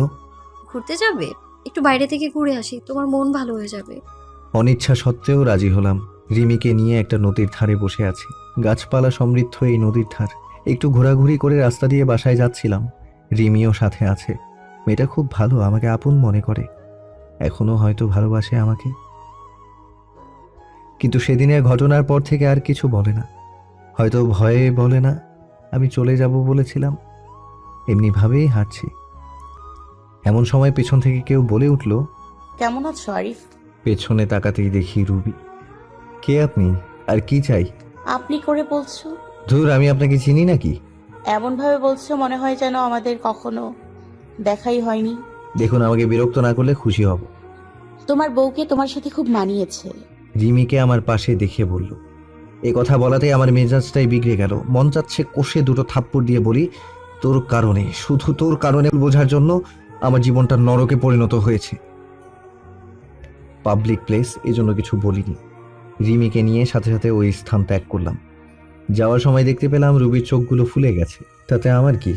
ঘুরতে যাবে? একটু বাইরে থেকে ঘুরে আসি, তোমার মন ভালো হয়ে যাবে। অনিচ্ছা সত্ত্বেও রাজি হলাম। রিমিকে নিয়ে একটা নদীর ধারে বসে আছি। গাছপালা সমৃদ্ধ এই নদীর ধার। একটু ঘোরাঘুরি করে রাস্তা দিয়ে বাসায় যাচ্ছিলাম। রিমিও সাথে আছে। মেয়েটা খুব ভালো, আমাকে আপন মনে করে, এখনো হয়তো ভালোবাসে আমাকে। কিন্তু সেদিনের ঘটনার পর থেকে আর কিছু বলে না। হয়তো ভয়ে বলে না, আমি চলে যাব বলেছিলাম, এমনিভাবেই হাঁটছি। এমন সময় পেছন থেকে কেউ বলে উঠল, কেমন আছো আরিফ? পেছনে তাকাতেই দেখি রুবি। কে আপনি, আর কি চাই? আপনি করে বলছো? ধুর, আমি আপনাকে চিনি নাকি? এমন ভাবে বলছো মনে হয় যেন আমাদের কখনো দেখাই হয়নি। দেখুন, আমাকে বিরক্ত না করলে খুশি হব। তোমার বউকে তোমার সাথে খুব মানিয়েছে। রিমিকে আমার পাশে দেখে বলল। এ কথা বলাতে আমার মেজাজটাই বিগড়ে গেল। মন চাচ্ছে কষে দুটো থাপ্পড় দিয়ে বলি, তোর কারণে, শুধু তোর কারণে বোঝার জন্য আমার জীবনটা নরকে পরিণত হয়েছে। পাবলিক প্লেস, এজন্য কিছু বলিনি। রিমিকে নিয়ে সাথে সাথে ওই স্থান ত্যাগ করলাম। যাওয়ার সময় দেখতে পেলাম রুবির চোখগুলো ফুলে গেছে। তাতে আমার কি?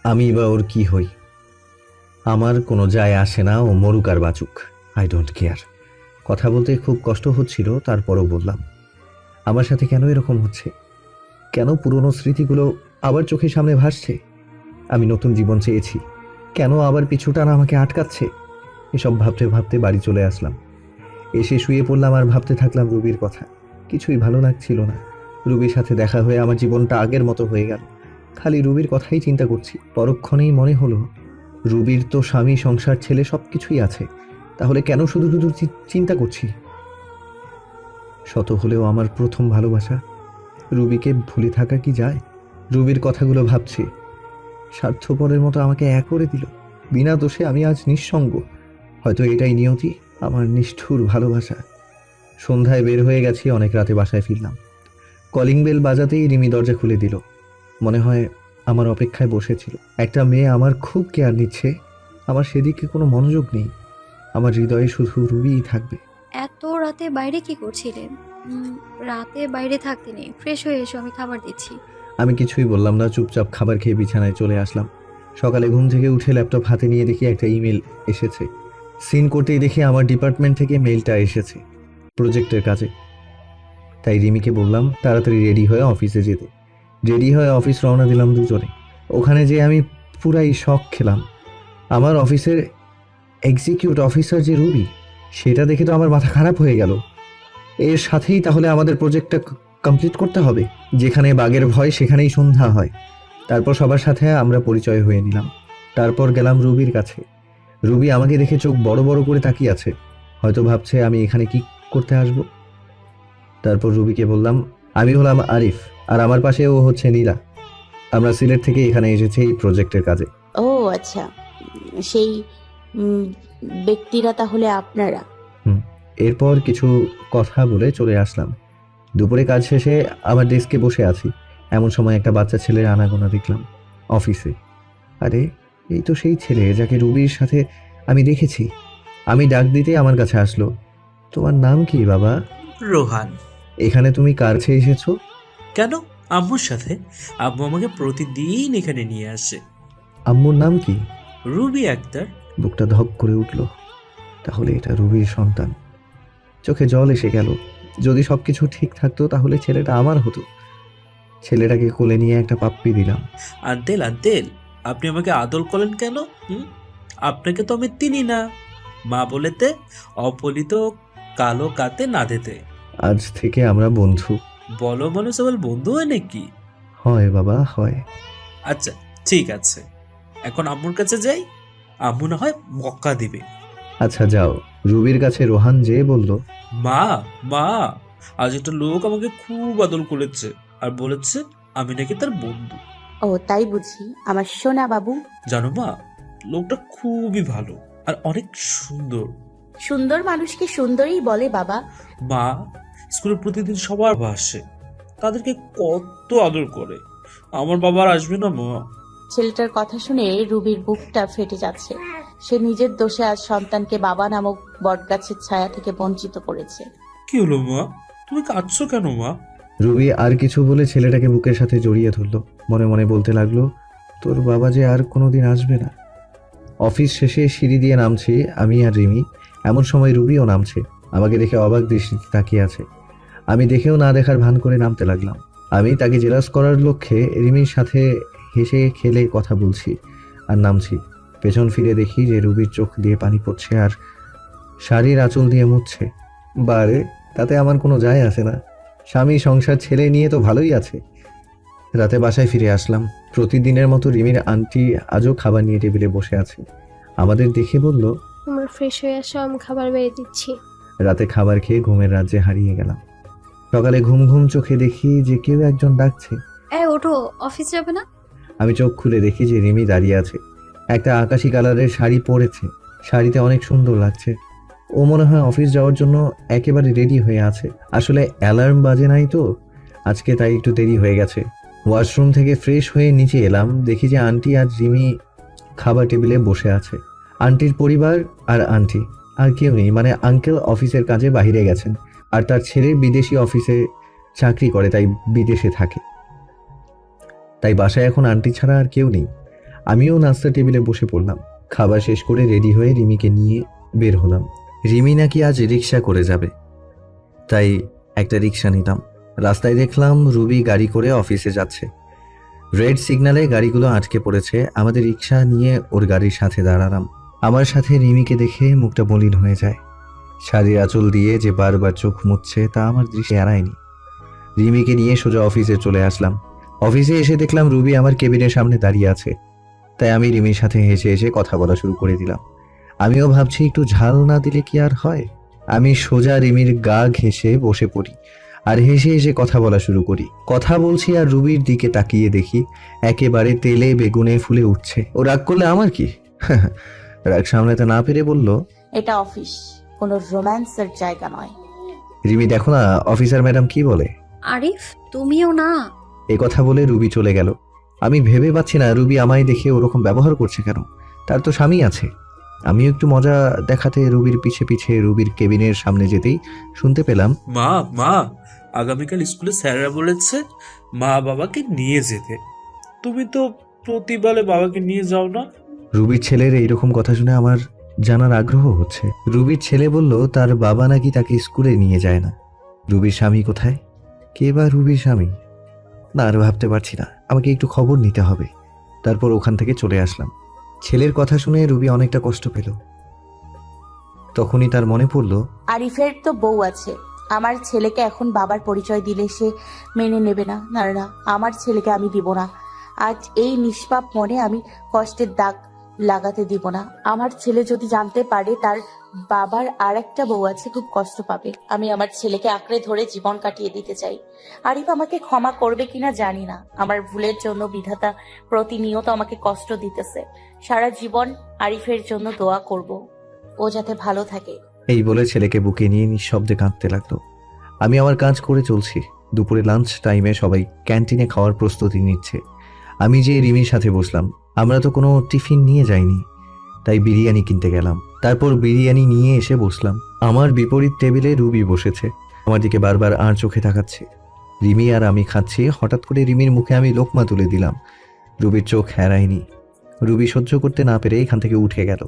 আমি বা ওর কি হই? আমার কোনো যায় আসে না, ও মরুক আর বাঁচুক, আই ডোন্ট কেয়ার। কথা বলতে খুব কষ্ট হচ্ছিল, তারপরও বললাম, আমার সাথে কেন এরকম হচ্ছে? কেন পুরনো স্মৃতিগুলো আবার চোখের সামনে ভাসছে? আমি নতুন জীবন চেয়েছি, কেন আবার পিছু টানা আমাকে আটকাচ্ছে? এসব ভাবতে ভাবতে বাড়ি চলে আসলাম। এসে শুয়ে পড়লাম আর ভাবতে থাকলাম রুবির কথা। কিছুই ভালো লাগছিল না। রুবির সাথে দেখা হয়ে আমার জীবনটা আগের মতো হয়ে গেল। খালি রুবির কথাই চিন্তা করছি। পরক্ষণেই মনে হলো, রুবির তো স্বামী, সংসার, ছেলে সব কিছুই আছে, তাহলে কেন শুধু শুধু চিন্তা করছি? শত হলেও আমার প্রথম ভালোবাসা। রুবিকে ভুলে থাকা কি যায়? রুবির কথাগুলো ভাবছি। স্বার্থপরের মতো আমাকে এক করে দিল। বিনা দোষে আমি আজ নিঃসঙ্গ। হয়তো এটাই নিয়তি, আমার নিষ্ঠুর ভালোবাসা। সন্ধ্যায় বের হয়ে গেছি, অনেক রাতে বাসায় ফিরলাম। কলিং বেল বাজাতেই রিমি দরজা খুলে দিল। মনে হয় আমার অপেক্ষায় বসেছিল। একটা মেয়ে আমার খুব কেয়ার নিচ্ছে, আমার সেদিকে কোনো মনোযোগ নেই। আমার হৃদয়ে শুধু রুবিই থাকবে। এত রাতে বাইরে কি করছিলে? রাতে বাইরে থাকতে নেই, ফ্রেশ হয়ে এসো, আমি খাবার দিচ্ছি। আমি কিছুই বললাম না, চুপচাপ খাবার খেয়ে বিছানায় চলে আসলাম। সকালে ঘুম থেকে উঠে ল্যাপটপ হাতে নিয়ে দেখি একটা ইমেল এসেছে। সিন করতেই দেখি আমার ডিপার্টমেন্ট থেকে মেইলটা এসেছে প্রজেক্টের কাজে। তাই রিমিকে বললাম তাড়াতাড়ি রেডি হয়ে অফিসে যেতে। রেডি হয়ে অফিস রওনা দিলাম দুজনে। ওখানে যেয়ে আমি পুরাই শক খেলাম। আমার অফিসের এক্সিকিউটিভ অফিসার যে রুবি, সেটা দেখে তো আমার মাথা খারাপ হয়ে গেল। এর সাথেই তাহলে আমাদের প্রজেক্টটা কমপ্লিট করতে হবে। যেখানে বাঘের ভয় সেখানেই সন্ধ্যা হয়। তারপর সবার সাথে আমরা পরিচয় হয়ে নিলাম। তারপর গেলাম রুবির কাছে। রুবি আমাকে দেখে চোখ বড় বড় করে তাকিয়ে আছে, হয়তো ভাবছে আমি এখানে কি করতে আসব। তারপর রুবিকে বললাম আমি হলাম আরিফ, আর আমার পাশে ও হচ্ছে নীলা। আমরা সিলেট থেকে এখানে এসেছি এই প্রজেক্টের কাজে। ও আচ্ছা, সেই ব্যক্তিরা তাহলে আপনারা? এরপর কিছু কথা বলে চলে আসলাম। দুপুরে কাজ শেষে আমার ডেস্কে বসে আছি, এমন সময় একটা বাচ্চা ছেলের আনাগোনা দেখলাম অফিসে। আরে এই তো সেই ছেলে যাকে রুবির সাথে আমি দেখেছি। আমি ডাক দিতে আমার কাছে আসলো। তোমার নাম কি বাবা? রোহান। এখানে তুমি কার কাছে এসেছো? কেন? আম্মুর সাথে। আম্মু আমাকে প্রতিদিন এখানে নিয়ে আসে। আম্মুর নাম কি? রুবি আক্তার। বুকটা ধক করে উঠল। তাহলে এটা রুবির সন্তান। চোখে জল এসে গেল। যদি সবকিছু ঠিক থাকতো তাহলে ছেলেটা আমার হতো। ছেলেটাকে কোলে নিয়ে একটা পাপ্পি দিলাম। আন্তেল আন্তেল, আপনি আমাকে আদর করেন কেন? আপনাকে তো আমি চিনি না। মা বলেতে অপলিত কালো কাতে না দিতে। আজ থেকে আমরা বন্ধু। বলো মানুষ আবার বন্ধু হয় নাকি? হয় বাবা, হয়। আচ্ছা ঠিক আছে, এখন আম্মুর কাছে যাই। আম্মু না হয় বকা দিবে। আচ্ছা যাও। রুবির কাছে রোহান যেয়ে বলল, মা মা, আজ একটা লোক আমাকে খুব আদর করেছে আর বলেছে আমি নাকি তার বন্ধু। ও তাই বুঝি আমার সোনা বাবু? জানো মা, লোকটা খুবই ভালো আর অনেক সুন্দর। সুন্দর মানুষকে সুন্দরই বলে বাবা। মা স্কুলে প্রতিদিন সবার আসে, তাদেরকে কত আদর করে। আমার বাবা আর আসবে না মা? ছেলেটার কথা শুনে রুবির বুকটা ফেটে যাচ্ছে। সে নিজের দোষে আজ সন্তানকে বাবা নামক বটগাছের ছায়া থেকে বঞ্চিত করেছে। কি হলো মা, তুমি কাঁদছো কেন মা? রুবি আর কিছু বলে ছেলেটাকে বুকের সাথে জড়িয়ে ধরলো। মনে মনে বলতে লাগলো, তোর বাবা যে আর কোনোদিন আসবে না। অফিস শেষে সিঁড়ি দিয়ে নামছি আমি আর রিমি। এমন সময় রুবিও নামছে। আমাকে দেখে অবাক দৃষ্টিতে তাকিয়ে আছে। আমি দেখেও না দেখার ভান করে নামতে লাগলাম। আমি তাকে জেলাস করার লক্ষ্যে রিমির সাথে হেসে খেলে কথা বলছি আর নামছি। পেছন ফিরে দেখি যে রুবির চোখ দিয়ে পানি পড়ছে আর শাড়ির আঁচল দিয়ে মুছছে। বারে, তাতে আমার কোনো যায় আসে না। স্বামী, সংসার, ছেলে নিয়ে তো ভালোই আছে। রাতে বাসায় ফিরে আসলাম। প্রতিদিনের মতো রিমির আন্টি আজও খাবার নিয়ে টেবিলে বসে আছে। আমাদের দেখে বলল, তোমরা ফ্রেশ হয়ে আসো, আমি খাবার বেড়ে দিচ্ছি। রাতে খাবার খেয়ে ঘুমের রাজ্যে হারিয়ে গেলাম। সকালে ঘুম ঘুম চোখে দেখি যে কেউ একজন ডাকছে। ওঠো, অফিস যাবে না? আমি চোখ খুলে দেখি যে রিমি দাঁড়িয়ে আছে। একটা আকাশি কালারের শাড়ি পরেছে। শাড়িতে অনেক সুন্দর লাগছে। ও মনে হয় অফিস যাওয়ার জন্য একেবারে রেডি হয়ে আছে। আসলে অ্যালার্ম বাজে নাই তো আজকে, তাই একটু দেরি হয়ে গেছে। ওয়াশরুম থেকে ফ্রেশ হয়ে নিচে এলাম। দেখি যে আন্টি আর রিমি খাবার টেবিলে বসে আছে। আন্টির পরিবার আর আন্টি, আর কেউ নেই। মানে আঙ্কেল অফিসের কাজে বাইরে গেছেন, আর তার ছেলে বিদেশি অফিসে চাকরি করে, তাই বিদেশে থাকে। তাই বাসায় এখন আন্টি ছাড়া আর কেউ নেই। আমিও নাস্তা টেবিলে বসে পড়লাম। খাবার শেষ করে রেডি হয়ে রিমিকে নিয়ে বের হলাম। রিমি নাকি আজ রিক্সা করে যাবে, তাই একটা রিক্সা নিলাম। রাস্তায় দেখলাম রুবি গাড়ি করে অফিসে যাচ্ছে। রেড সিগন্যালে গাড়িগুলো আটকে পড়েছে। আমাদের রিক্সা নিয়ে ওর গাড়ির সাথে দাঁড়ালাম। আমার সাথে রিমিকে দেখে মুখটা মলিন হয়ে যায়। শাড়ির আঁচল দিয়ে যে বারবার চোখ মুছছে তা আমার দৃষ্টি এড়ায়নি। রিমিকে নিয়ে সোজা অফিসে চলে আসলাম। অফিসে এসে দেখলাম রুবি আমার কেবিনের সামনে দাঁড়িয়ে আছে। তাই আমি রিমির সাথে হেসে হেসে কথা বলা শুরু করে দিলাম। আমিও ভাবছি একটু ঝাল না দিলে কি আর হয়। আমি সোজা রিমির গা ঘেঁষে বসে পড়ি আর হেসে হেসে কথা বলা শুরু করি। কথা বলছি আর রুবির দিকে তাকিয়ে দেখি একেবারে তেলে বেগুনে ফুলে উঠছে। ও রাগ করলে আমার কি? রাগ সামলাতে না পেরে বলল, এটা অফিস, কোনো রোম্যান্সের জায়গা নয়। রিমি দেখো না অফিসার ম্যাডাম কি বলে। আরিফ, তুমিও না। এ কথা বলে রুবি চলে গেল। আমি ভেবে পাচ্ছি না রুবি আমায় দেখে ওরকম ব্যবহার করছে কেন। তার তো স্বামী আছে। আমিও একটু মজা দেখাতে রুবির পিছে পিছে রুবির কেবিনের সামনে যেতেই শুনতে পেলাম, মা মা, আগামীকাল স্কুলে স্যাররা বলেছে মা বাবাকে নিয়ে যেতে। তুমি তো প্রতিবারে বাবাকে নিয়ে যাও না। রুবির ছেলের এইরকম কথা শুনে আমার জানার আগ্রহ হচ্ছে। রুবির ছেলে বলল তার বাবা নাকি তাকে স্কুলে নিয়ে যায় না। রুবির স্বামী কোথায়? কে বা রুবির স্বামী? না, আর ভাবতে পারছি না, আমাকে একটু খবর নিতে হবে। তারপর ওখান থেকে চলে আসলাম। ছেলের কথা শুনে রুবি অনেকটা কষ্ট পেল। তখনই তার মনে পড়ল, আরিফের তো বউ আছে। আমার ছেলেকে এখন বাবার পরিচয় দিলে সে মেনে নেবে না। না না, আমার ছেলেকে আমি দিব না। আজ এই নিষ্পাপ মনে আমি কষ্টের দাগ লাগাতে দিব না। আমার ছেলে যদি জানতে পারে তার বাবার আর একটা বউ আছে, খুব কষ্ট পাবে। আমি আমার ছেলেকে আঁকড়ে ধরে জীবন কাটিয়ে দিতে চাই। আরিফ আমাকে ক্ষমা করবে কিনা জানি না। আমার ভুলের জন্য বিধাতা প্রতিনিয়ত আমাকে কষ্ট দিতেছে। সারা জীবন আরিফের জন্য দোয়া করব, ও যাতে ভালো থাকে। এই বলে ছেলেকে বুকে নিয়ে নিঃশব্দে কাঁদতে লাগলো। আমি আমার কাজ করে চলছি। দুপুরে লাঞ্চ টাইমে সবাই ক্যান্টিনে খাওয়ার প্রস্তুতি নিচ্ছে। আমি যে রিমির সাথে বসলাম। আমরা তো কোনো টিফিন নিয়ে যাইনি, তাই বিরিয়ানি কিনতে গেলাম। তারপর বিরিয়ানি নিয়ে এসে বসলাম। আমার বিপরীত টেবিলে রুবি বসেছে, আমার দিকে বারবার আর চোখে তাকাচ্ছে। রিমি আর আমি খাচ্ছি। হঠাৎ করে রিমির মুখে আমি লোকমা তুলে দিলাম। রুবির চোখ হেরায়নি। রুবি সহ্য করতে না পেরে এখান থেকে উঠে গেল।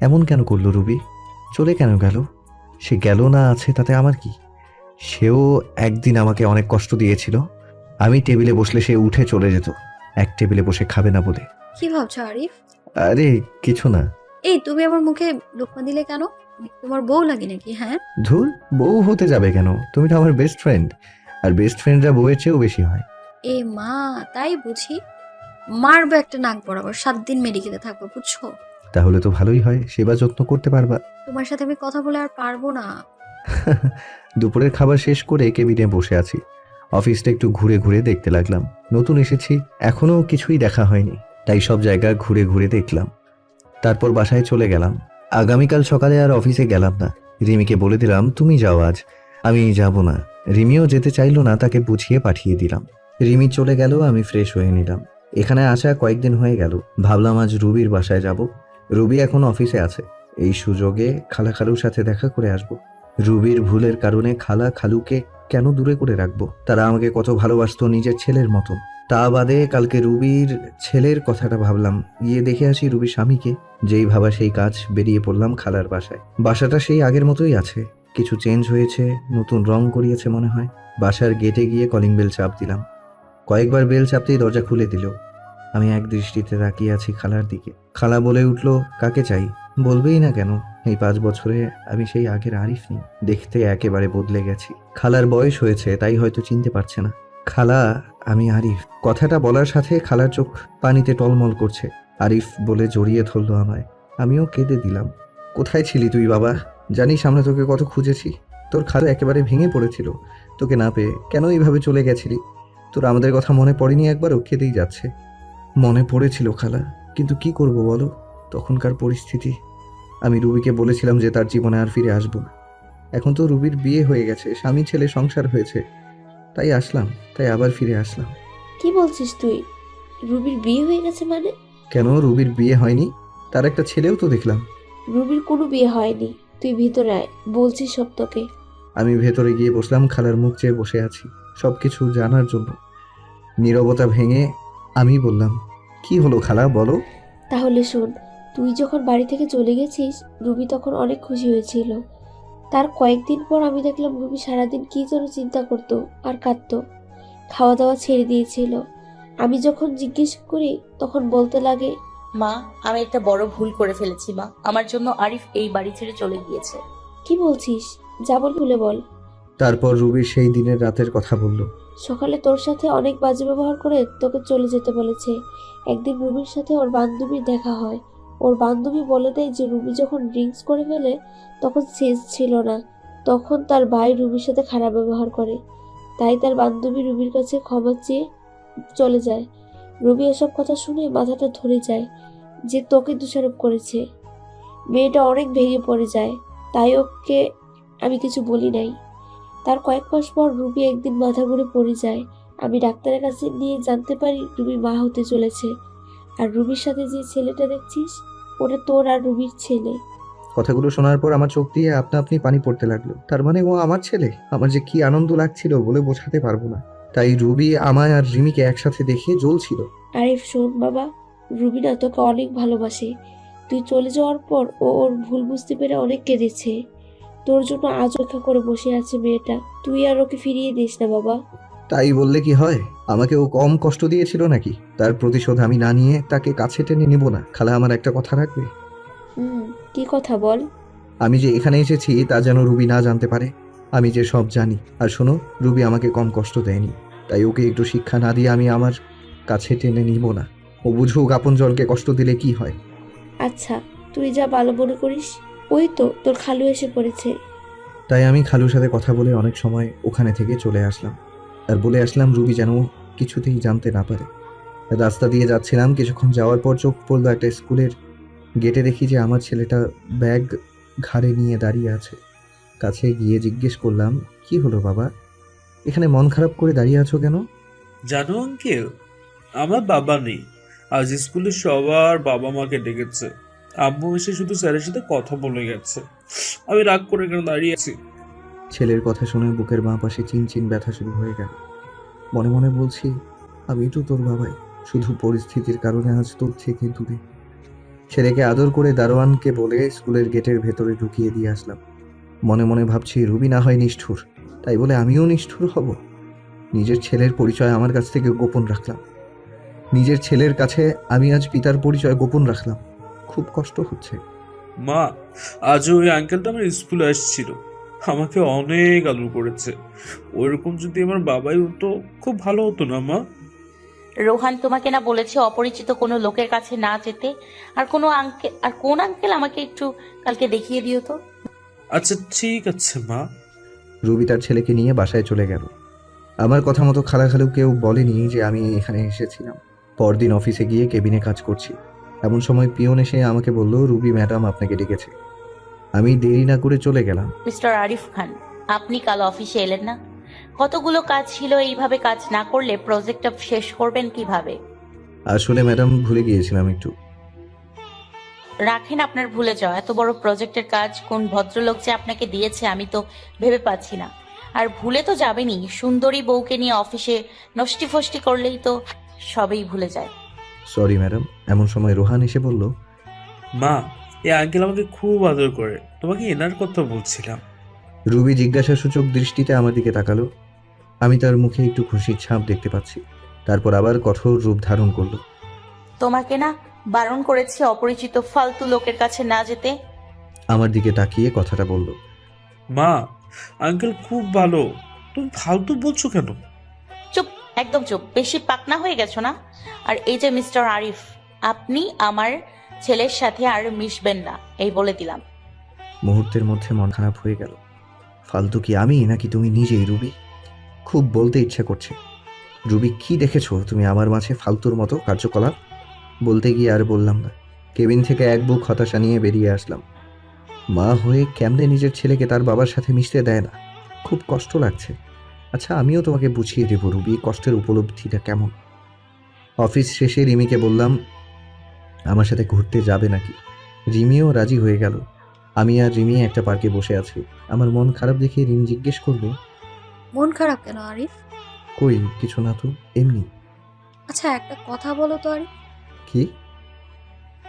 এমন কেন করলো রুবি? চলে কেন গেল? সে গেল না আছে তাতে আমার কি? সেও একদিন আমাকে অনেক কষ্ট দিয়েছিল। আমি টেবিলে বসলে সে উঠে চলে যেত, এক টেবিলে বসে খাবে না বলে। কি ভাবছো আরিফ? আরে কিছু না। এই তুমি আমার মুখে লোকমা দিলে কেন? তোমার বউ লাগে নাকি? হ্যাঁ, ধুর, বউ হতে যাবে কেন? তুমি তো আমার বেস্ট ফ্রেন্ড, আর বেস্ট ফ্রেন্ডরা বউয়ের চেয়েও বেশি হয়। এ মা, তাই বুঝি? মারবো একটা নাক বরাবর, 7 দিন মেডিকেলে থাকবো, বুঝছো? তাহলে তো ভালোই হয়, সেবা যত্ন করতে পারবা। তোমার সাথে আমি কথা বলে আর পারবো না। দুপুরের খাবার শেষ করে কেবিনে বসে আছি। অফিসটা একটু ঘুরে ঘুরে দেখতে লাগলাম। নতুন এসেছি, এখনো কিছুই দেখা হয়নি, তাই সব জায়গা ঘুরে ঘুরে দেখলাম। তারপর বাসায় চলে গেলাম। আগামীকাল সকালে আর অফিসে গেলাম না। রিমিকে বলে দিলাম, তুমি যাও আজ, আমি যাব না। রিমিও যেতে চাইলো না, তাকে বুঝিয়ে পাঠিয়ে দিলাম। রিমি চলে গেল, আমি ফ্রেশ হয়ে নিলাম। এখানে আসা কয়েকদিন হয়ে গেল, ভাবলাম আজ রুবির বাসায় যাব। রুবি এখন অফিসে আছে, এই সুযোগে খালা খালুর সাথে দেখা করে আসব। রুবির ভুলের কারণে খালা খালুকে কেন দূরে করে রাখবো? তারা আমাকে কত ভালোবাসতো, নিজের ছেলের মতন। তা বাদে কালকে রুবির ছেলের কথাটা ভাবলাম, গিয়ে দেখে আসি রুবির স্বামীকে। যেই ভাবা সেই কাজ, বেরিয়ে পড়লাম খালার বাসায়। বাসাটা সেই আগের মতোই আছে, কিছু চেঞ্জ হয়েছে, নতুন রং করিয়েছে মনে হয়। বাসার গেটে গিয়ে কলিং বেল চাপ দিলাম। কয়েকবার বেল চাপতেই দরজা খুলে দিল। আমি এক দৃষ্টিতে তাকিয়ে আছি খালার দিকে। খালা বলে উঠল, কাকে চাই? বলবেই না কেন, এই 5 বছরে আমি সেই আগের আরিফ নেই, দেখতে একেবারে বদলে গেছি। খালার বয়স হয়েছে, তাই হয়তো চিনতে পারছে না। খালা, আমি আরিফ। কথাটা বলার সাথে খালার চোখ পানিতে টলমল করছে। আরিফ বলে জড়িয়ে ধরলো আমায়। আমিও কেঁদে দিলাম। কোথায় ছিলি তুই বাবা? জানিস আমরা তোকে কত খুঁজেছি। তোর খালা একেবারে ভেঙে পড়েছিল তোকে না পেয়ে। কেন এইভাবে চলে গেছিলি? তোর আমাদের কথা মনে পড়েনি একবারও? কেঁদেই যাচ্ছে। মনে পড়েছিল খালা, কিন্তু কি করব বলো, তখনকার পরিস্থিতি। আমি রুবিকে বলেছিলাম যে তার জীবনে আর ফিরে আসবো না। এখন তো রুবির বিয়ে হয়ে গেছে, স্বামী ছেলে সংসার হয়েছে, তাই আসলাম, তাই আবার ফিরে আসলাম। কি বলছিস তুই? রুবির বিয়ে হয়ে গেছে মানে? কেন, রুবির বিয়ে হয়নি? তার একটা ছেলেও তো দেখলাম। রুবির কোনো বিয়ে হয়নি, তুই ভিতরে আয়, বলছি সব তোকে। আমি ভেতরে গিয়ে বসলাম, খালার মুখ চেয়ে বসে আছি সবকিছু জানার জন্য। নীরবতা ভেঙে আমি বললাম, কি হলো খালা, বলো। তাহলে শোন, তুই যখন বাড়ি থেকে চলে গেছিস, রুবি তখন অনেক খুশি হয়েছিল। তার কয়েকদিন পর আমি দেখলাম রুবি সারাদিন কি যেন চিন্তা করতো আর কাঁদতো, খাওয়া দাওয়া ছেড়ে দিয়েছিল। আমি যখন জিজ্ঞেস করি তখন বলতে লাগে, মা, আমি একটা বড় ভুল করে ফেলেছি মা, আমার জন্য আরিফ এই বাড়ি ছেড়ে চলে গিয়েছে। কি বলছিস? যেমন খুলে বল। তারপর রুবি সেই দিনের রাতের কথা বলল। সকালে তোর সাথে অনেক বাজে ব্যবহার করে তোকে চলে যেতে বলেছে। একদিন রুবির সাথে ওর বান্ধবীর দেখা হয়। ওর বান্ধবী বলে দেয় যে রুবি যখন ড্রিঙ্কস করে ফেলে তখন সেন্স ছিল না, তখন তার ভাই রুবির সাথে খারাপ ব্যবহার করে। তাই তার বান্ধবী রুবির কাছে ক্ষমা চেয়ে চলে যায়। রুবি এসব কথা শুনে মাথাটা ধরে যায় যে তোকে দোষারোপ করেছে। মেয়েটা অনেক ভেঙে পড়ে যায়, তাই ওকে আমি কিছু বলি নাই। তার কয়েক মাস পর রুবি একদিন মাথা ঘুরে পড়ে যায়। আমি ডাক্তারের কাছে নিয়ে জানতে পারি রুবি মা হতে চলেছে। আর রুবির সাথে যে ছেলেটা দেখছিস, ওটা তোর আর রুবির ছেলে। কথাগুলো শোনার পর আমার চোখ দিয়ে আপনা আপনি পানি পড়তে লাগলো। তার মানে ও আমার ছেলে? আমার যে কি আনন্দ লাগছিল বলে বোঝাতে পারবো না। তাই রুবি আমায় আর রিমিকে একসাথে দেখে জ্বলছিল। আরিফ শোন বাবা, রুবি না তোকে অনেক ভালোবাসে। তুই চলে যাওয়ার পর ও ওর ভুল বুঝতে পেরে অনেক কেঁদেছে। তোর জন্য আজ অপেক্ষা করে বসে আছে মেয়েটা। তুই আর ওকে ফিরিয়ে দিস না বাবা। তাই বললে কি হয়? আমাকে ও কম কষ্ট দিয়েছিল নাকি? তার প্রতিশোধ আমি না নিয়ে তাকে কাছে টেনে নিব না। খালা আমার একটা কথা রাখবে? কি কথা বল? আমি যে এখানে এসেছি তা যেন রুবি না জানতে পারে। আমি যে সব জানি। আর শোনো, রুবি আমাকে কম কষ্ট দেয়নি, তাই ওকে একটু শিক্ষা না দিয়ে আমি আমার কাছে টেনে নিব না। ও বুঝুক আপনজনকে কষ্ট দিলে কি হয়। আচ্ছা, তুই যা ভালো মনে করিস। ওই তো তোর খালু এসে পড়েছে। তাই আমি খালুর সাথে কথা বলে অনেক সময় ওখানে থেকে চলে আসলাম, আর বলে আসলাম রুবি যেন কিছুতেই জানতে না পারে। রাস্তা দিয়ে যাচ্ছিলাম, কিছুক্ষণ যাওয়ার পর চোখ পড়লো একটা স্কুলের গেটে। দেখি যে আমার ছেলেটা ব্যাগ ঘাড়ে নিয়ে দাঁড়িয়ে আছে। কাছে গিয়ে জিজ্ঞেস করলাম, কি হলো বাবা, এখানে মন খারাপ করে দাঁড়িয়ে আছো কেন? জানো আঙ্কেল, আমার বাবা নেই। আজ স্কুলে সবার বাবা মাকে ডেকেছে। আম্মু এসে শুধু স্যারের সাথে কথা বলে গেছে। আমি রাগ করে কেন দাঁড়িয়ে আছি। ছেলের কথা শুনে বুকের বাঁ পাশে চিনচিন ব্যথা শুরু হয়ে গেল। মনে মনে বলছি, আমি তো তোর বাবাই, শুধু পরিস্থিতির কারণে আজ তোর থেকে দূরে। ছেলেকে আদর করে দারোয়ানকে বলে স্কুলের গেটের ভেতরে ঢুকিয়ে দিয়ে আসলাম। মনে মনে ভাবছি রুবি না হয় নিষ্ঠুর, তাই বলে আমিও নিষ্ঠুর হব? নিজের ছেলের পরিচয় আমার কাছ থেকে গোপন রাখলাম। নিজের ছেলের কাছে আমি আজ পিতার পরিচয় গোপন রাখলাম। খুব কষ্ট হচ্ছে। মা, আজও ওই আঙ্কেলটা আমার স্কুলে আসছিল, আমাকে অনেক আদর করেছে। ওইরকম যদি আমার বাবাই হতো খুব ভালো হতো না মা? রোহান তোমাকে না বলেছে অপরিচিত কোনো লোকের কাছে না যেতে? আর কোন আঙ্কেল আমাকে একটু কালকে দেখিয়ে দিও তো। আচ্ছা ঠিক আছে মা। রুবি তার ছেলেকে নিয়ে বাসায় চলে গেল। আমার কথা মতো খালাখালু কেউ বলেনি যে আমি এখানে এসেছিলাম। পরদিন অফিসে গিয়ে কেবিনে কাজ করছি, এমন সময় পিয়ন এসে আমাকে বলল, রুবি ম্যাডাম আপনাকে ডেকেছে। আমি দেরি না করে চলে গেলাম। মিস্টার আরিফ খান, আপনি কাল অফিসে এলেন না? কতগুলো কাজ ছিল, এইভাবে কাজ না করলে প্রজেক্টটা শেষ করবেন কিভাবে? আসলে ম্যাডাম ভুলে গিয়েছিলাম একটু। রাখেন আপনার ভুলে যাওয়া। এত বড় প্রজেক্টের কাজ কোন ভদ্রলোক যে আপনাকে দিয়েছে আমি তো ভেবে পাচ্ছি না। আর ভুলে তো যাবেনই, সুন্দরী বউকে নিয়ে অফিসে নষ্টি ফষ্টি করলেই তো সবই ভুলে যায়। Sorry madam. এমন সময় রোহান এসে বলল, মা, এই আঙ্কেল আমাকে খুব আদর করে, তোমাকে এনার কথা বলছিলাম। রুবি জিজ্ঞাসাসূচক দৃষ্টিতে আমার দিকে তাকালো। আমি তার মুখে একটু খুশির ছাপ দেখতে পাচ্ছি। তারপর আবার কঠোর রূপ ধারণ করলো। তোমাকে না বারণ করেছি অপরিচিত ফালতু লোকের কাছে না যেতে? আমার দিকে তাকিয়ে কথাটা বলল। মা, আঙ্কেল খুব ভালো, তুমি ফালতু বলছো কেন? চুপ, একদম চুপ। বেশি পাকনা হয়ে গেছো না? আর এই যে মিস্টার আরিফ, আপনি আমার ছেলের সাথে আর মিশবেন না, এই বলে দিলাম। মুহূর্তের মধ্যে মন খারাপ হয়ে গেল। ফালতু কি আমি নাকি তুমি নিজেই রুবি? খুব বলতে ইচ্ছা করছে। রুবি, কি দেখেছো তুমি আমার মাঝে ফালতুর মতো কার্যকলাপ? বলতে গিয়ে আর বললাম না। কেবিন থেকে এক বুক হতাশা নিয়ে বেরিয়ে আসলাম। মা হয়ে কেমনে নিজের ছেলেকে তার বাবার সাথে মিশতে দেয় না, খুব কষ্ট লাগছে। আচ্ছা, আমিও তোমাকে বুঝিয়ে দেবো রুবি কষ্টের উপলব্ধিটা কেমন। অফিস শেষে রিমিকে বললাম আমার সাথে ঘুরতে যাবে নাকি। রিমিও রাজি হয়ে গেল। আমি আর রিমি একটা পার্কে বসে আছি। আমার মন খারাপ দেখে রিমি জিজ্ঞেস করলো, মন খারাপ কেন আরিফ? কই কিছু না তো, এমনি। আচ্ছা একটা কথা বলো তো আরিফ, কি?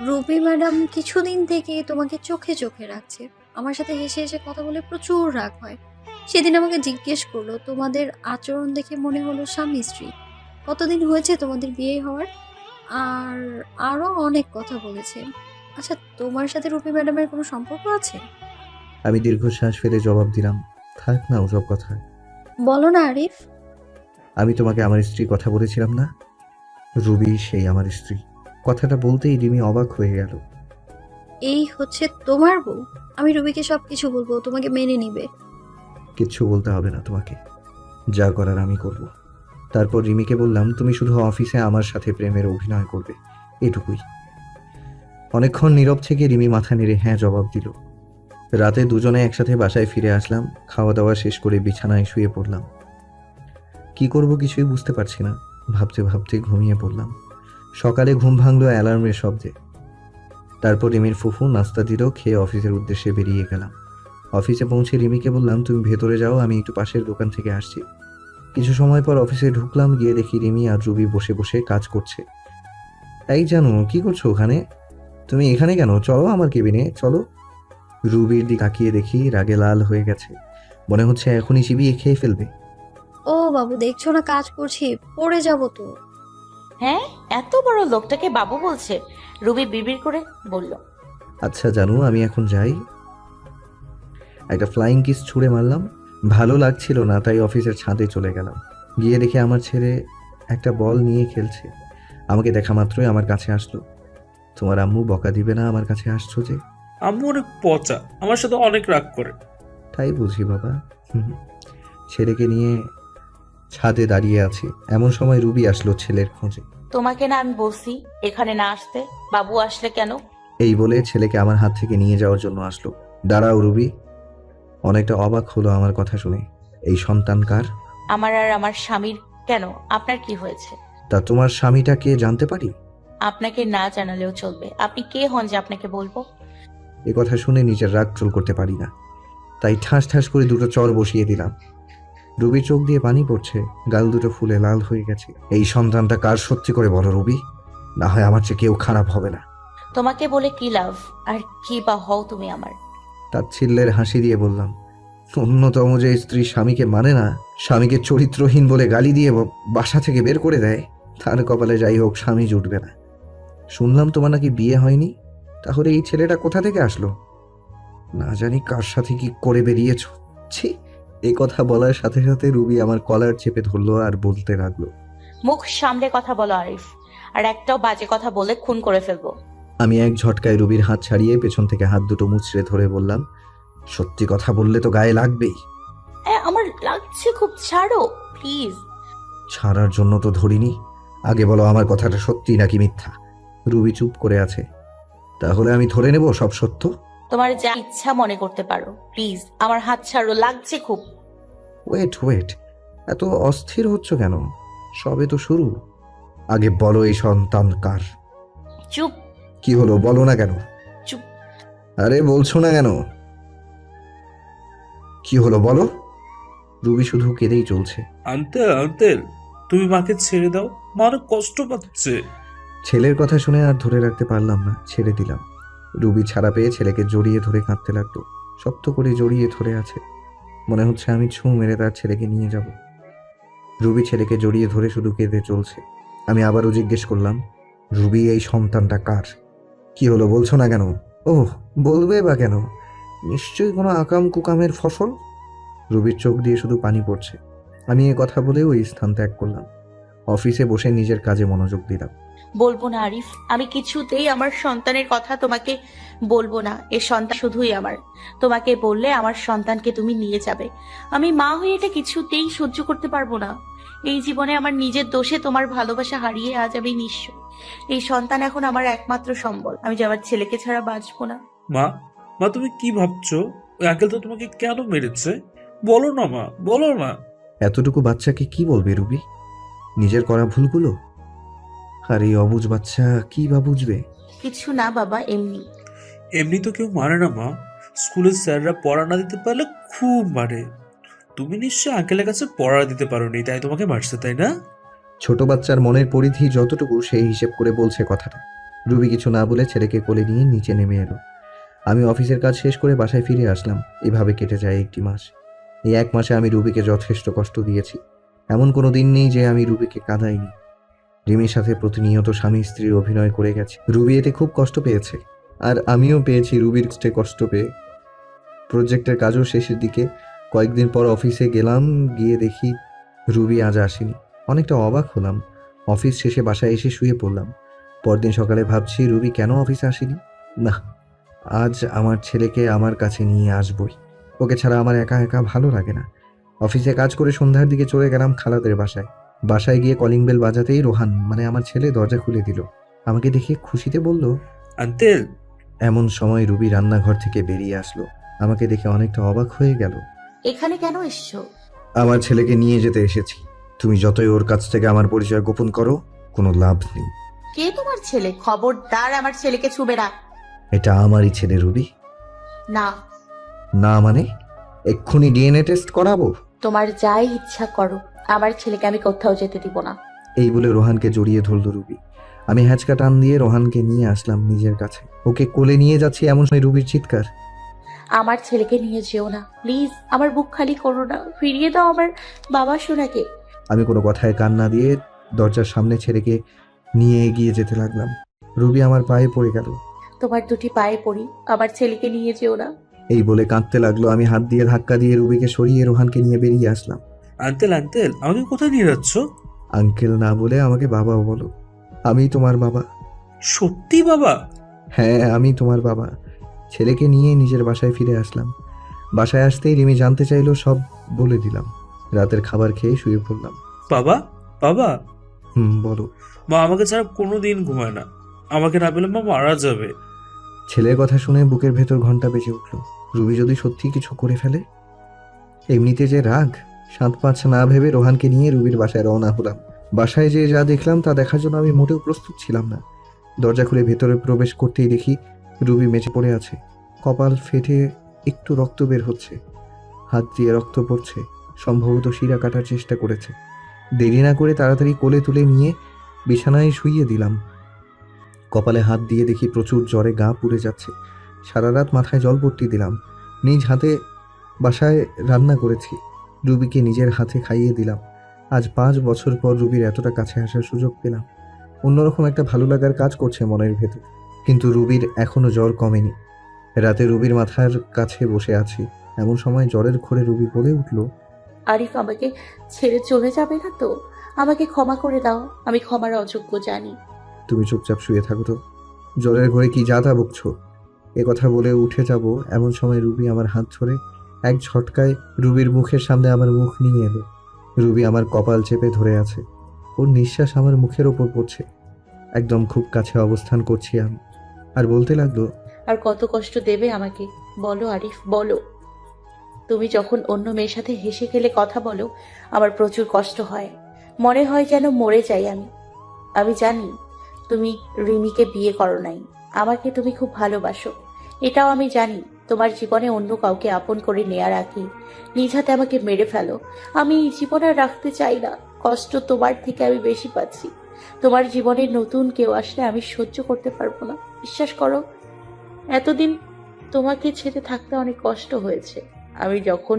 রুবি ম্যাডাম কিছুদিন থেকে তোমাকে চোখে চোখে রাখছে। আমার সাথে হেসে হেসে কথা বলে প্রচুর রাগ হয়। সেদিন আমাকে জিজ্ঞেস করলো, তোমাদের আচরণ দেখে মনে হলো স্বামী স্ত্রী। কতদিন হয়েছে তোমাদের বিয়ে হওয়ার? আর আরো অনেক কথা বলেছে। আচ্ছা তোমার সাথে রুবি ম্যাডামের কোনো সম্পর্ক আছে? আমি দীর্ঘশ্বাস ফেলে জবাব দিলাম, থাক না ওসব কথা। বলো না আরিফ। আমি তোমাকে আমার স্ত্রীর কথা বলেছিলাম না? রুবি সেই আমার স্ত্রী। কথাটা বলতেই রিমি অবাক হয়ে গেল। এই হচ্ছে তোমার বউ? আমি রুবিকে সবকিছু বলবো, তোমাকে মেনে নিবে? কিচ্ছু বলতে হবে না তোমাকে, যা করার আমি করব। তারপর রিমিকে বললাম, তুমি শুধু অফিসে আমার সাথে প্রেমের অভিনয় করবে, এটুকুই। অনেকক্ষণ নীরব থেকে রিমি মাথা নেড়ে হ্যাঁ জবাব দিল। রাতে দুজনে একসাথে বাসায় ফিরে আসলাম। খাওয়া দাওয়া শেষ করে বিছানায় শুয়ে পড়লাম। কি করব কিছুই বুঝতে পারছি না। ভাবতে ভাবতে ঘুমিয়ে পড়লাম। সকালে ঘুম ভাঙলো অ্যালার্মের শব্দে। তারপর রিমির ফুফু নাস্তা দিল, খেয়ে অফিসের উদ্দেশ্যে বেরিয়ে গেলাম। অফিসে পৌঁছে রিমিকে বললাম, তুমি ভেতরে যাও, আমি একটু পাশের দোকান থেকে আসছি। কিছু সময় পর অফিসে ঢুকলাম। গিয়ে দেখি রিমি আর রুবি বসে বসে কাজ করছে। এই জানো, কি করছো ওখানে? তুমি এখানে কেন? চলো আমার কেবিনে চলো। রুবির দিকে তাকিয়ে দেখি রাগে লাল হয়ে গেছে, মনে হচ্ছে এখনই চিবিয়ে খেয়ে ফেলবে। ও বাবু, দেখছো না কাজ করছি, পড়ে যাব তো। হ্যাঁ, এত বড় লোকটাকে বাবু বলছে। রুবি বিড়বিড় করে বলল। আচ্ছা জানু, আমি এখন যাই। একটা ফ্লাইং কিস ছুঁড়ে মারলাম। ভালো লাগছিল না, তাই অফিসের ছাদে চলে গেলাম। গিয়ে দেখে আমার ছেলে একটা বল নিয়ে খেলছে। আমাকে দেখা মাত্রই আমার কাছে আসলো। তোমার আম্মু বকা দিবে না আমার কাছে আসছো যে? আম্মু অনেক পচা, আমার সাথে অনেক রাগ করে। তাই বুঝি বাবা। ছেলেকে নিয়ে ছাদে দাঁড়িয়ে আছি, এমন সময় রুবি আসলো ছেলের খোঁজে। তোমাকে না আমি বলছি এখানে না আসতে, বাবু আসলে কেন? এই বলে ছেলেকে আমার হাত থেকে নিয়ে যাওয়ার জন্য আসলো। দাঁড়াও রুবি। অনেকটা অবাক হলো আমার কথা শুনে। এই সন্তান কার? আমার আর আমার স্বামীর। কেন, আপনার কি হয়েছে? তা তোমার স্বামীটা কে জানতে পারি? আপনাকে না জানালেও চলবে। আপনি কে হন যে আপনাকে বলবো? এ কথা শুনে নিজের রাগ কন্ট্রোল করতে পারি না, তাই ঠাস ঠাস করে দুটো চর বসিয়ে দিলাম। রুবির চোখ দিয়ে পানি পড়ছে, গাল দুটো ফুলে লাল হয়ে গেছে। এই সন্তানটা কার সত্যি করে বলো রুবি, না হয় আমার চেয়ে কেউ খারাপ হবে না। তোমাকে বলে কি লাভ, আর কি বা হও তুমি আমার? তাচ্ছিল্যের হাসি দিয়ে বললাম, অন্যতম যে স্ত্রী স্বামীকে মানে না, স্বামীকে চরিত্রহীন বলে গালি দিয়ে বাসা থেকে বের করে দেয়, তার কপালে যাই হোক স্বামী জুটবে না। শুনলাম তোমার নাকি বিয়ে হয়নি, তাহলে এই ছেলেটা কোথা থেকে আসলো? না জানি কার সাথে কি করে বেরিয়েছ। ছি! এই কথা বলার সাথে সাথে রুবি আমার কলার চেপে ধরলো আর বলতে লাগলো, মুখ সামলে কথা বলো আরিফ, আর একটাও বাজে কথা বলে খুন করে ফেলবো। আমি এক ঝটকায় রুবির হাত ছাড়িয়ে পেছন থেকে হাত দুটো মুচড়ে ধরে বললাম, সত্যি কথা বললে তো গায়ে লাগবেই। আমার লাগছে খুব, ছাড়ো প্লিজ। ছাড়ার জন্য তো ধরিনি, আগে বলো আমার কথাটা সত্যি নাকি মিথ্যা। রুবি চুপ করে আছে। তাহলে আমি ধরে নেব সব সত্য? তোমার যা ইচ্ছা মনে করতে পারো, প্লিজ আমার হাত ছাড়ো, লাগছে খুব। ওয়েট, এত অস্থির হচ্ছ কেন? সবে তো শুরু। আগে বলো এই সন্তান কার? চুপ। কি হলো, বলো না কেন? চুপ। আরে বলছো না কেন? কি হলো বলো। রুবি শুধু কেঁদেই চলছে। আঙ্কেল, তুমি মাকে ছেড়ে দাও, মা অনেক কষ্ট পাচ্ছে। ছেলের কথা শুনে আর ধরে রাখতে পারলাম না, ছেড়ে দিলাম। রুবি ছাড়া পেয়ে ছেলেকে জড়িয়ে ধরে কাঁদতে লাগলো। শক্ত করে জড়িয়ে ধরে আছে, মনে হচ্ছে আমি ছুঁ মেরে তার ছেলেকে নিয়ে যাব। রুবি ছেলেকে জড়িয়ে ধরে শুধু কেঁদে চলছে। আমি আবারও জিজ্ঞেস করলাম, রুবি এই সন্তানটা কার? কি হলো, বলছো না কেন? ওহ, বলবে বা কেন, নিশ্চয়ই কোনো আকাম কুকামের ফসল। রুবির চোখ দিয়ে শুধু পানি পড়ছে। আমি এ কথা বলে ওই স্থান ত্যাগ করলাম। অফিসে বসে নিজের কাজে মনোযোগ দিলাম। বলবো না আরিফ, আমি কিছুতেই আমার সন্তানের কথা তোমাকে বলবো না। এ সন্তান শুধুই আমার। তোমাকে বললে আমার সন্তানকে তুমি নিয়ে যাবে। আমি মা হয়ে এটা কিছুতেই সহ্য করতে পারবো না। এই জীবনে আমার নিজের দোষে তোমার ভালোবাসা হারিয়ে আজ আমি নিঃস্ব। এই সন্তান এখন আমার একমাত্র সম্বল। আমি যে আমার ছেলেকে ছাড়া বাঁচবো না। মা তুমি কি ভাবছো? ওই আঙ্কেল তো তোমাকে কেন মেরেছে? বলো না মা, বলো না। এতটুকু বাচ্চাকে কি বলবে রুবি, নিজের করা ভুলগুলো? আর এই অবুঝ বাচ্চা কি বা বুঝবে? কিছু না বাবা, এমনি তো কেউ মারে না মা। স্কুলের স্যাররা পড়া না দিতে পারলে খুব মারে। তুমি নিশ্চয়ই আঙ্কেলের কাছে পড়া দিতে পারোনি, তাই তোমাকে মারছে, তাই না? ছোট বাচ্চার মনের পরিধি যতটুকু সেই হিসেব করে বলছে কথাটা। রুবি কিছু না বলে ছেলেকে কোলে নিয়ে নিচে নেমে এলো। আমি অফিসের কাজ শেষ করে বাসায় ফিরে আসলাম। এভাবে কেটে যায় 1 মাস। এই 1 মাসে আমি রুবিকে যথেষ্ট কষ্ট দিয়েছি। এমন কোনো দিন নেই যে আমি রুবিকে কাঁদাইনি। রিমির সাথে প্রতিনিয়ত স্বামী স্ত্রীর অভিনয় করে গেছে। রুবি এতে খুব কষ্ট পেয়েছে, আর আমিও পেয়েছি রুবির কষ্ট পেয়ে। প্রজেক্টের কাজও শেষের দিকে। কয়েকদিন পর অফিসে গেলাম, গিয়ে দেখি রুবি আজ আসেনি। অনেকটা অবাক হলাম। অফিস শেষে বাসায় এসে শুয়ে পড়লাম। পরদিন সকালে ভাবছি রুবি কেন অফিসে আসেনি। না, আজ আমার ছেলেকে আমার কাছে নিয়ে আসবই। ওকে ছাড়া আমার একা একা ভালো লাগে না। অফিসে কাজ করে সন্ধ্যার দিকে চলে গেলাম খালাদের বাসায়। বাসায় গিয়ে কলিং বেল বাজাতেই রোহান মানে আমার ছেলে দরজা খুলে দিল। আমাকে দেখে খুশিতে বলল, আঙ্কেল। এমন সময় রুবি রান্নাঘর থেকে বেরিয়ে আসলো। আমাকে দেখে অনেকটা অবাক হয়ে গেল। এখানে কেন এসছো? আমার ছেলেকে নিয়ে যেতে এসেছি। তুমি যতই ওর কাছ থেকে আমার পরিচয় গোপন করো, কোনো লাভ নেই। কে তোমার ছেলে? খবরদার আমার ছেলেকে ছুবে না। এটা আমারই ছেলে রুবি। না। না মানে? এক্ষুনি ডিএনএ টেস্ট করাবো? তোমার যাই ইচ্ছা করো, আমার ছেলেকে আমি কোথাও যেতে দিব না। এই বলে রোহানকে জড়িয়ে ধরল রুবি। আমি হ্যাঁচকা টান দিয়ে রোহানকে নিয়ে আসলাম নিজের কাছে। ওকে কোলে নিয়ে যাচ্ছি এমন সময় রুবির চিৎকার। আমার ছেলেকে নিয়ে যেও না প্লিজ, আমার বুক খালি করো না, ফিরিয়ে দাও আমার বাবা সোনাকে। আমি কোনো কথায় কান না দিয়ে দরজার সামনে ছেলেকে নিয়ে এগিয়ে যেতে লাগলাম। রুবি আমার পায়ে পড়ে গেল। তোমার দুটি পায়ে পড়ি, আমার ছেলেকে নিয়ে যেও না। এই বলে কাঁদতে লাগলো। আমি হাত দিয়ে ধাক্কা দিয়ে রুবিকে সরিয়ে রোহানকে নিয়ে বেরিয়ে আসলাম। আঙ্কেল আঙ্কেল, আমাকে কোথায় নিয়ে যাচ্ছ? আঙ্কেল না বলে আমাকে বাবাও বলো। আমি তোমার বাবা। সত্যি বাবা? হ্যাঁ, আমি তোমার বাবা। ছেলেকে নিয়ে নিজের বাসায় ফিরে আসলাম। বাসায় আসতেই রিমি জানতে চাইলো, সব বলে দিলাম। রাতের খাবার খেয়ে শুয়ে পড়লাম। বাবা বাবা। বলো। মা আমাকে ছাড়া কোনোদিন ঘুমায় না, আমাকে না পেলে মা মারা যাবে। ছেলের কথা শুনে বুকের ভেতর ঘন্টা বেজে উঠল। রুবি যদি সত্যি কিছু করে ফেলে? এমনিতে যে রাগ, 7-5 না ভেবে রোহানকে নিয়ে রুবির বাসায় রওনা হলাম। বাসায় যে যা দেখলাম তা দেখার জন্য আমি মোটেও প্রস্তুত ছিলাম না। দরজা খুলে ভেতরে প্রবেশ করতেই দেখি রুবি মেঝে পড়ে আছে। কপাল ফেটে একটু রক্ত বের হচ্ছে, হাত দিয়ে রক্ত পড়ছে। সম্ভবত শিরা কাটার চেষ্টা করেছে। দেরি না করে তাড়াতাড়ি কোলে তুলে নিয়ে বিছানায় শুইয়ে দিলাম। কপালে হাত দিয়ে দেখি প্রচুর জ্বরে গা পুড়ে যাচ্ছে। সারা রাত মাথায় জলপট্টি দিলাম। নিজ হাতে বাসায় রান্না করেছি, রুবিকে নিজের হাতে খাইয়ে দিলাম। আজ 5 বছর পর রুবির এতটা কাছে আসার সুযোগ পেলাম। অন্যরকম একটা ভালো লাগার কাজ করছে মনের ভেতর। কিন্তু রুবির এখনো জ্বর কমেনি। রাতে রুবির মাথার কাছে বসে আছি, এমন সময় জ্বরের ঘোরে রুবি বলে উঠল, আরিফ আমাকে ছেড়ে চলে যাবে না তো? আমাকে ক্ষমা করে দাও, আমি ক্ষমার অযোগ্য জানি। তুমি চুপচাপ শুয়ে থাকো তো, জ্বরের ঘরে কি যা তা বকছো। এ কথা বলে উঠে যাব এমন সময় রুবি আমার হাত ধরে এক ঝটকায় রুবির মুখের সামনে আমার মুখ নিয়ে এলো। রুবি আমার কপাল চেপে ধরে আছে, ওর নিঃশ্বাস আমার মুখের ওপর পড়ছে। একদম খুব কাছে অবস্থান করছি আমি, আর বলতে লাগলো, আর কত কষ্ট দেবে আমাকে বলো আরিফ, বলো। তুমি যখন অন্য মেয়ের সাথে হেসে খেলে কথা বলো, আমার প্রচুর কষ্ট হয়, মনে হয় যেন মরে যাই আমি। আমি জানি তুমি রিমিকে বিয়ে করো নাই, আমাকে তুমি খুব ভালোবাসো, এটাও আমি জানি। তোমার জীবনে অন্য কাউকে আপন করে নেয়ার আগে নিজ হাতে আমাকে মেরে ফেলো। আমি এই জীবন আর রাখতে চাই না, কষ্ট তোমার থেকে আমি বেশি পাচ্ছি। তোমার জীবনে নতুন কেউ আসলে আমি সহ্য করতে পারবো না, বিশ্বাস করো। এতদিন তোমাকে ছেড়ে থাকতে অনেক কষ্ট হয়েছে। আমি যখন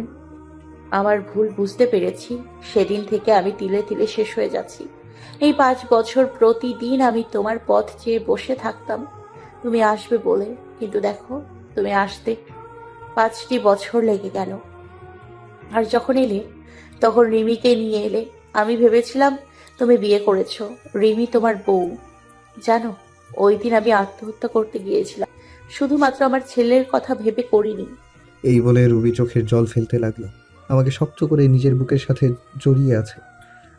আমার ভুল বুঝতে পেরেছি, সেদিন থেকে আমি তিলে তিলে শেষ হয়ে যাচ্ছি। এই 5 বছর প্রতিদিন আমি তোমার পথ চেয়ে বসে থাকতাম তুমি আসবে বলে, কিন্তু দেখো তুমি আসতে 5টি বছর লেগে গেল। আর যখন এলে তখন রিমিকে নিয়ে এলে। আমি ভেবেছিলাম তুমি বিয়ে করেছো, রিমি তোমার বউ। জানো, ওই দিন আমি আত্মহত্যা করতে গিয়েছিলাম, শুধুমাত্র আমার ছেলের কথা ভেবে করিনি। এই বলে রুবি চোখের জল ফেলতে লাগলো। আমাকে শক্ত করে নিজের বুকের সাথে জড়িয়ে আছে।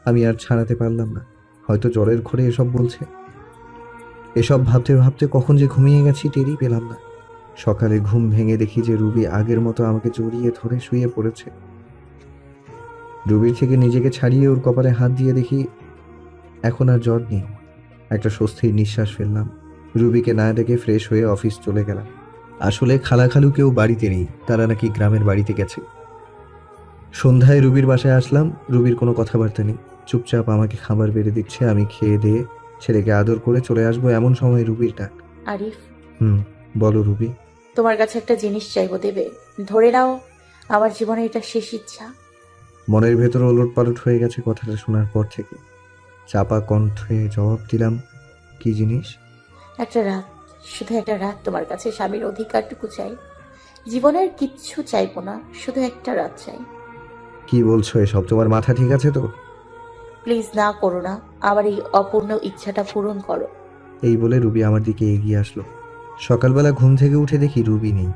আমি আর ছাড়াতে পারলাম না। হয়তো জ্বরের ঘোরে এসব বলছে। এসব ভাবতে ভাবতে কখন যে ঘুমিয়ে গেছি টেরই পেলাম না। সকালে ঘুম ভেঙে দেখি যে রুবি আগের মতো আমাকে জড়িয়ে ধরে শুয়ে পড়েছে। রুবির থেকে নিজেকে ছাড়িয়ে ওর কপালে হাত দিয়ে দেখি এখন আর জ্বর নেই। একটা স্বস্তির নিঃশ্বাস ফেললাম। রুবিকে না ডেকে ফ্রেশ হয়ে অফিস চলে গেলাম। আসলে খালাখালু কেউ বাড়িতে নেই, তারা নাকি গ্রামের বাড়িতে গেছে। সন্ধ্যায় রুবির বাসায় আসলাম। রুবির কোনো কথাবার্তা নেই, চুপচাপ আমাকে খাবার বেড়ে দিচ্ছে। আমি খেয়ে দিয়ে ছেলেকে আদর করে চলে আসবো এমন সময় রুবির ডাক। আরিফ, বলো রুবি। তোমার কাছে একটা জিনিস চাইবো, দেবে? ধরে নাও, আমার জীবনে এটা শেষ ইচ্ছা। মনের ভেতর ওলটপালট হয়ে গেছে কথাটা শোনার পর থেকে। চাপা কণ্ঠে জবাব দিলাম, কি জিনিস? একটা রাত, শুধু একটা রাত তোমার কাছে স্বামীর অধিকারটুকু চাই। জীবনে আর কিচ্ছু চাইবো না, শুধু একটা রাত চাই। কি বলছো এসব? তোমার মাথা ঠিক আছে তো? প্লিজ না করো না, আমার এই অপূর্ণ ইচ্ছাটা পূরণ করো। এই বলে রুবি আমার দিকে এগিয়ে আসলো। সকালবেলা ঘুম থেকে উঠে দেখি রুবি নেই।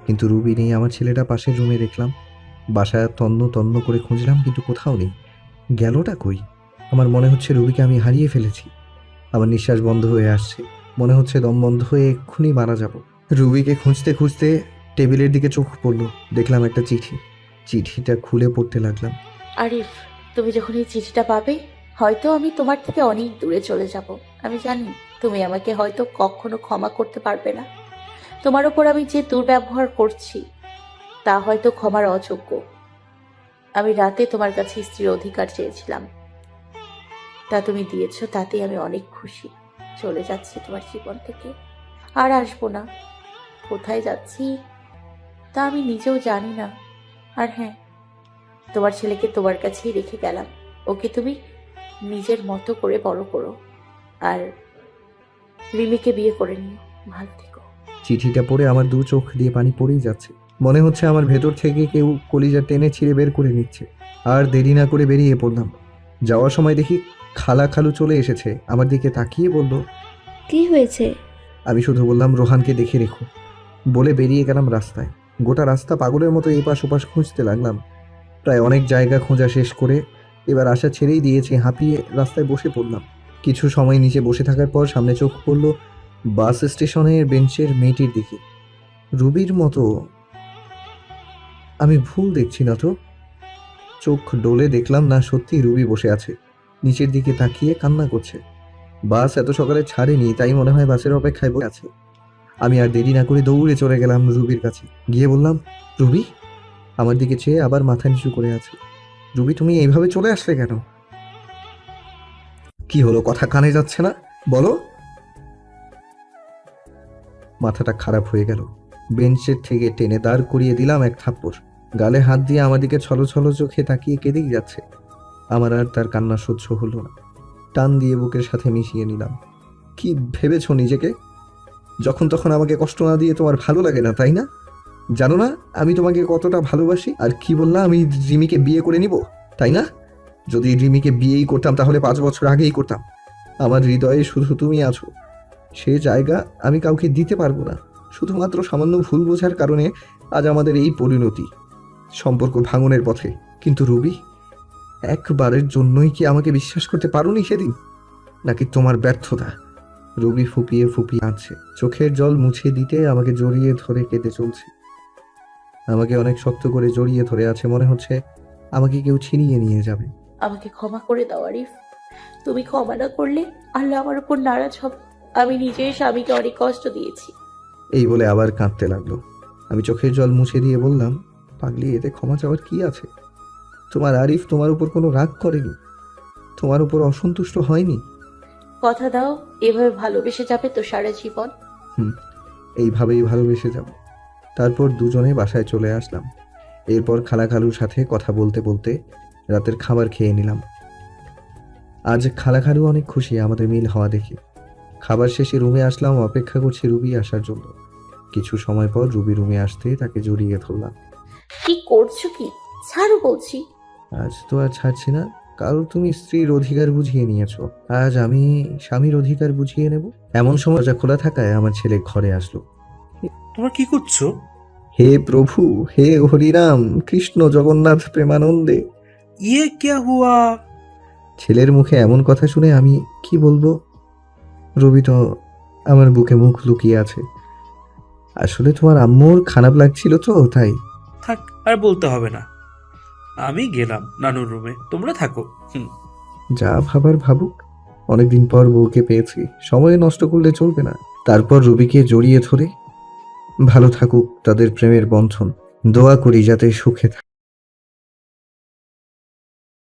কিন্তু রুবি নেই, আমার ছেলেটা পাশের রুমে দেখলাম। বাসায় তন্ন তন্ন করে খুঁজলাম, কিন্তু কোথাও নেই। গেলটা কই? আমার মনে হচ্ছে রুবিকে আমি হারিয়ে ফেলেছি। আমার নিঃশ্বাস বন্ধ হয়ে আসছে, মনে হচ্ছে দম বন্ধ হয়ে এক্ষুনি মারা যাব। রুবিকে খুঁজতে খুঁজতে টেবিলের দিকে চোখ পড়লো, দেখলাম একটা চিঠি। চিঠিটা খুলে পড়তে লাগলাম। আরিফ, তুমি যখন এই চিঠিটা পাবে, হয়তো আমি তোমার থেকে অনেক দূরে চলে যাব। আমি জানি তুমি আমাকে হয়তো কখনো ক্ষমা করতে পারবে না। তোমার ওপর আমি যে দুর্ব্যবহার করছি তা হয়তো ক্ষমার অযোগ্য। আমি রাতে তোমার কাছে স্ত্রীর অধিকার চেয়েছিলাম, তা তুমি দিয়েছো, তাতেই আমি অনেক খুশি। চলে যাচ্ছি তোমার জীবন থেকে, আর আসবো না। কোথায় যাচ্ছি তা আমি নিজেও জানি না। আর হ্যাঁ, তোমার ছেলেকে তোমার কাছেই রেখে গেলাম। ওকে তুমি নিজের মতো করে বড় করো, আর রিমিকে বিয়ে করে নিও। ভালো থেকো। চিঠিটা পড়ে আমার দু চোখ দিয়ে পানি পড়েই যাচ্ছে। মনে হচ্ছে আমার ভেতর থেকে কেউ কলিজা টেনে ছিঁড়ে বের করে নিচ্ছে। আর দেরি না করে বেরিয়ে পড়লাম। যাওয়ার সময় দেখি খালু চলে এসেছে। আমার দিকে তাকিয়ে বলল, কি হয়েছে? আমি শুধু বললাম, রোহানকে দেখে রেখো। বলে বেরিয়ে গেলাম রাস্তায়। গোটা রাস্তা পাগলের মতো এপাশ ওপাশ খুঁজতে লাগলাম। প্রায় অনেক জায়গা খোঁজা শেষ করে এবার আশা ছেড়েই দিয়েছি। হাঁপিয়ে রাস্তায় বসে পড়লাম। কিছু সময় নিচে বসে থাকার পর সামনে চোখ পড়ল বাস স্টেশনের বেঞ্চের মেয়েটির দিকে। রুবির মতো। আমি ভুল দেখছি না তো? চোখ ডোলে দেখলাম না, সত্যি রুবি বসে আছে, নিচের দিকে তাকিয়ে কান্না করছে। বাস এত সকালে ছাড়েনি, তাই মনে হয় বাসের অপেক্ষায় বসে আছে। আমি আর দেরি না করে দৌড়ে চলে গেলাম রুবির কাছে। গিয়ে বললাম, রুবি। আমার দিকে চেয়ে আবার মাথা নিচু করে আছে। রুবি, তুমি এইভাবে চলে আসলে কেন? কি হলো, কথা কানে যাচ্ছে না? বলো। মাথাটা খারাপ হয়ে গেল। বেঞ্চের থেকে টেনে দাঁড় করিয়ে দিলাম এক থাপ্পড়। গালে হাত দিয়ে আমার দিকে ছলো ছলো চোখে তাকিয়ে কেঁদেই যাচ্ছে। আমার আর তার কান্না সহ্য হলো না। টান দিয়ে বুকের সাথে মিশিয়ে নিলাম। কি ভেবেছো নিজেকে? যখন তখন আমাকে কষ্ট না দিয়ে তোমার ভালো লাগে না, তাই না? জানো না আমি তোমাকে কতটা ভালোবাসি? আর কি বললাম, আমি রিমিকে বিয়ে করে নিব, তাই না? যদি রিমিকে বিয়েই করতাম তাহলে 5 বছর আগেই করতাম। আমার হৃদয়ে শুধু তুমি আছো। সে জায়গা আমি কাউকে দিতে পারবো না। শুধুমাত্র সামান্য ভুল বোঝার কারণে আজ আমাদের এই পরিণতি, সম্পর্ক ভাঙনের পথে। কিন্তু রুবি, একবারের জন্যই কি আমাকে বিশ্বাস করতে পারোনি সেদিন? নাকি তোমার ব্যর্থতা? রুবি ফুপিয়ে ফুপিয়ে আছে। চোখের জল মুছে দিতে আমাকে জড়িয়ে ধরে কেঁদে চলছে। আমাকে অনেক শক্ত করে জড়িয়ে ধরে আছে। মনে হচ্ছে আমাকে কেউ ছিনিয়ে নিয়ে যাবে। আমাকে ক্ষমা করে দাও আরিফ। তুমি ক্ষমা না করলে আল্লাহ আমার উপর নারাজ হবে। আমি নিজেই স্বামীকে অনেক কষ্ট দিয়েছি। এই বলে আবার কাঁদতে লাগলো। আমি চোখের জল মুছে দিয়ে বললাম, পাগলি, এতে ক্ষমা চাওয়ার কি আছে? তোমার আরিফ তোমার উপর কোনো রাগ করেনি, তোমার উপর অসন্তুষ্ট হয়নি। কথা দাও এভাবে ভালোবেসে যাবে তো সারা জীবন। এইভাবেই ভালোবেসে যাব। তারপর দুজনে বাসায় চলে আসলাম। এরপর খালুর সাথে কথা বলতে বলতে রাতের খাবার খেয়ে নিলাম। আজ খালু অনেক খুশি আমাদের মিল হওয়া দেখে। খাবার শেষে রুমে আসলাম, অপেক্ষা করছি রুবি আসার জন্য। কিছু সময় পর রুবি রুমে আসতে তাকে জড়িয়ে ধরলাম। কি করছো কি? ছাড়ো বলছি। আজ তো আর ছাড়ছি না। কাল তুমি স্ত্রীর অধিকার বুঝিয়ে নিয়েছো, আজ আমি স্বামীর অধিকার বুঝিয়ে নেব। এমন সময় দরজা খোলা থাকায় আমার ছেলে ঘরে আসলো। তোমরা কি করছো? হে প্রভু, হে হরিরাম কৃষ্ণ জগন্নাথ প্রেমানন্দে। ইয়ে ক্যা হুয়া? ছেলের মুখে এমন কথা শুনে আমি কি বলবো। রবি তো আমার বুকে মুখ লুকিয়ে আছে। আসলে তোমার আম্মুর খারাপ লাগছিল তো, তাই। থাক, আর বলতে হবে না। আমি গেলাম নানুর রুমে, তোমরা থাকো। যা ভাবার ভাবুক। অনেকদিন পর বউকে পেয়েছি, সময় নষ্ট করলে চলবে না। তারপর রবিকে জড়িয়ে ধরে ভালো থাকুক তাদের প্রেমের বন্ধন। দোয়া করি যাতে সুখে থাকে।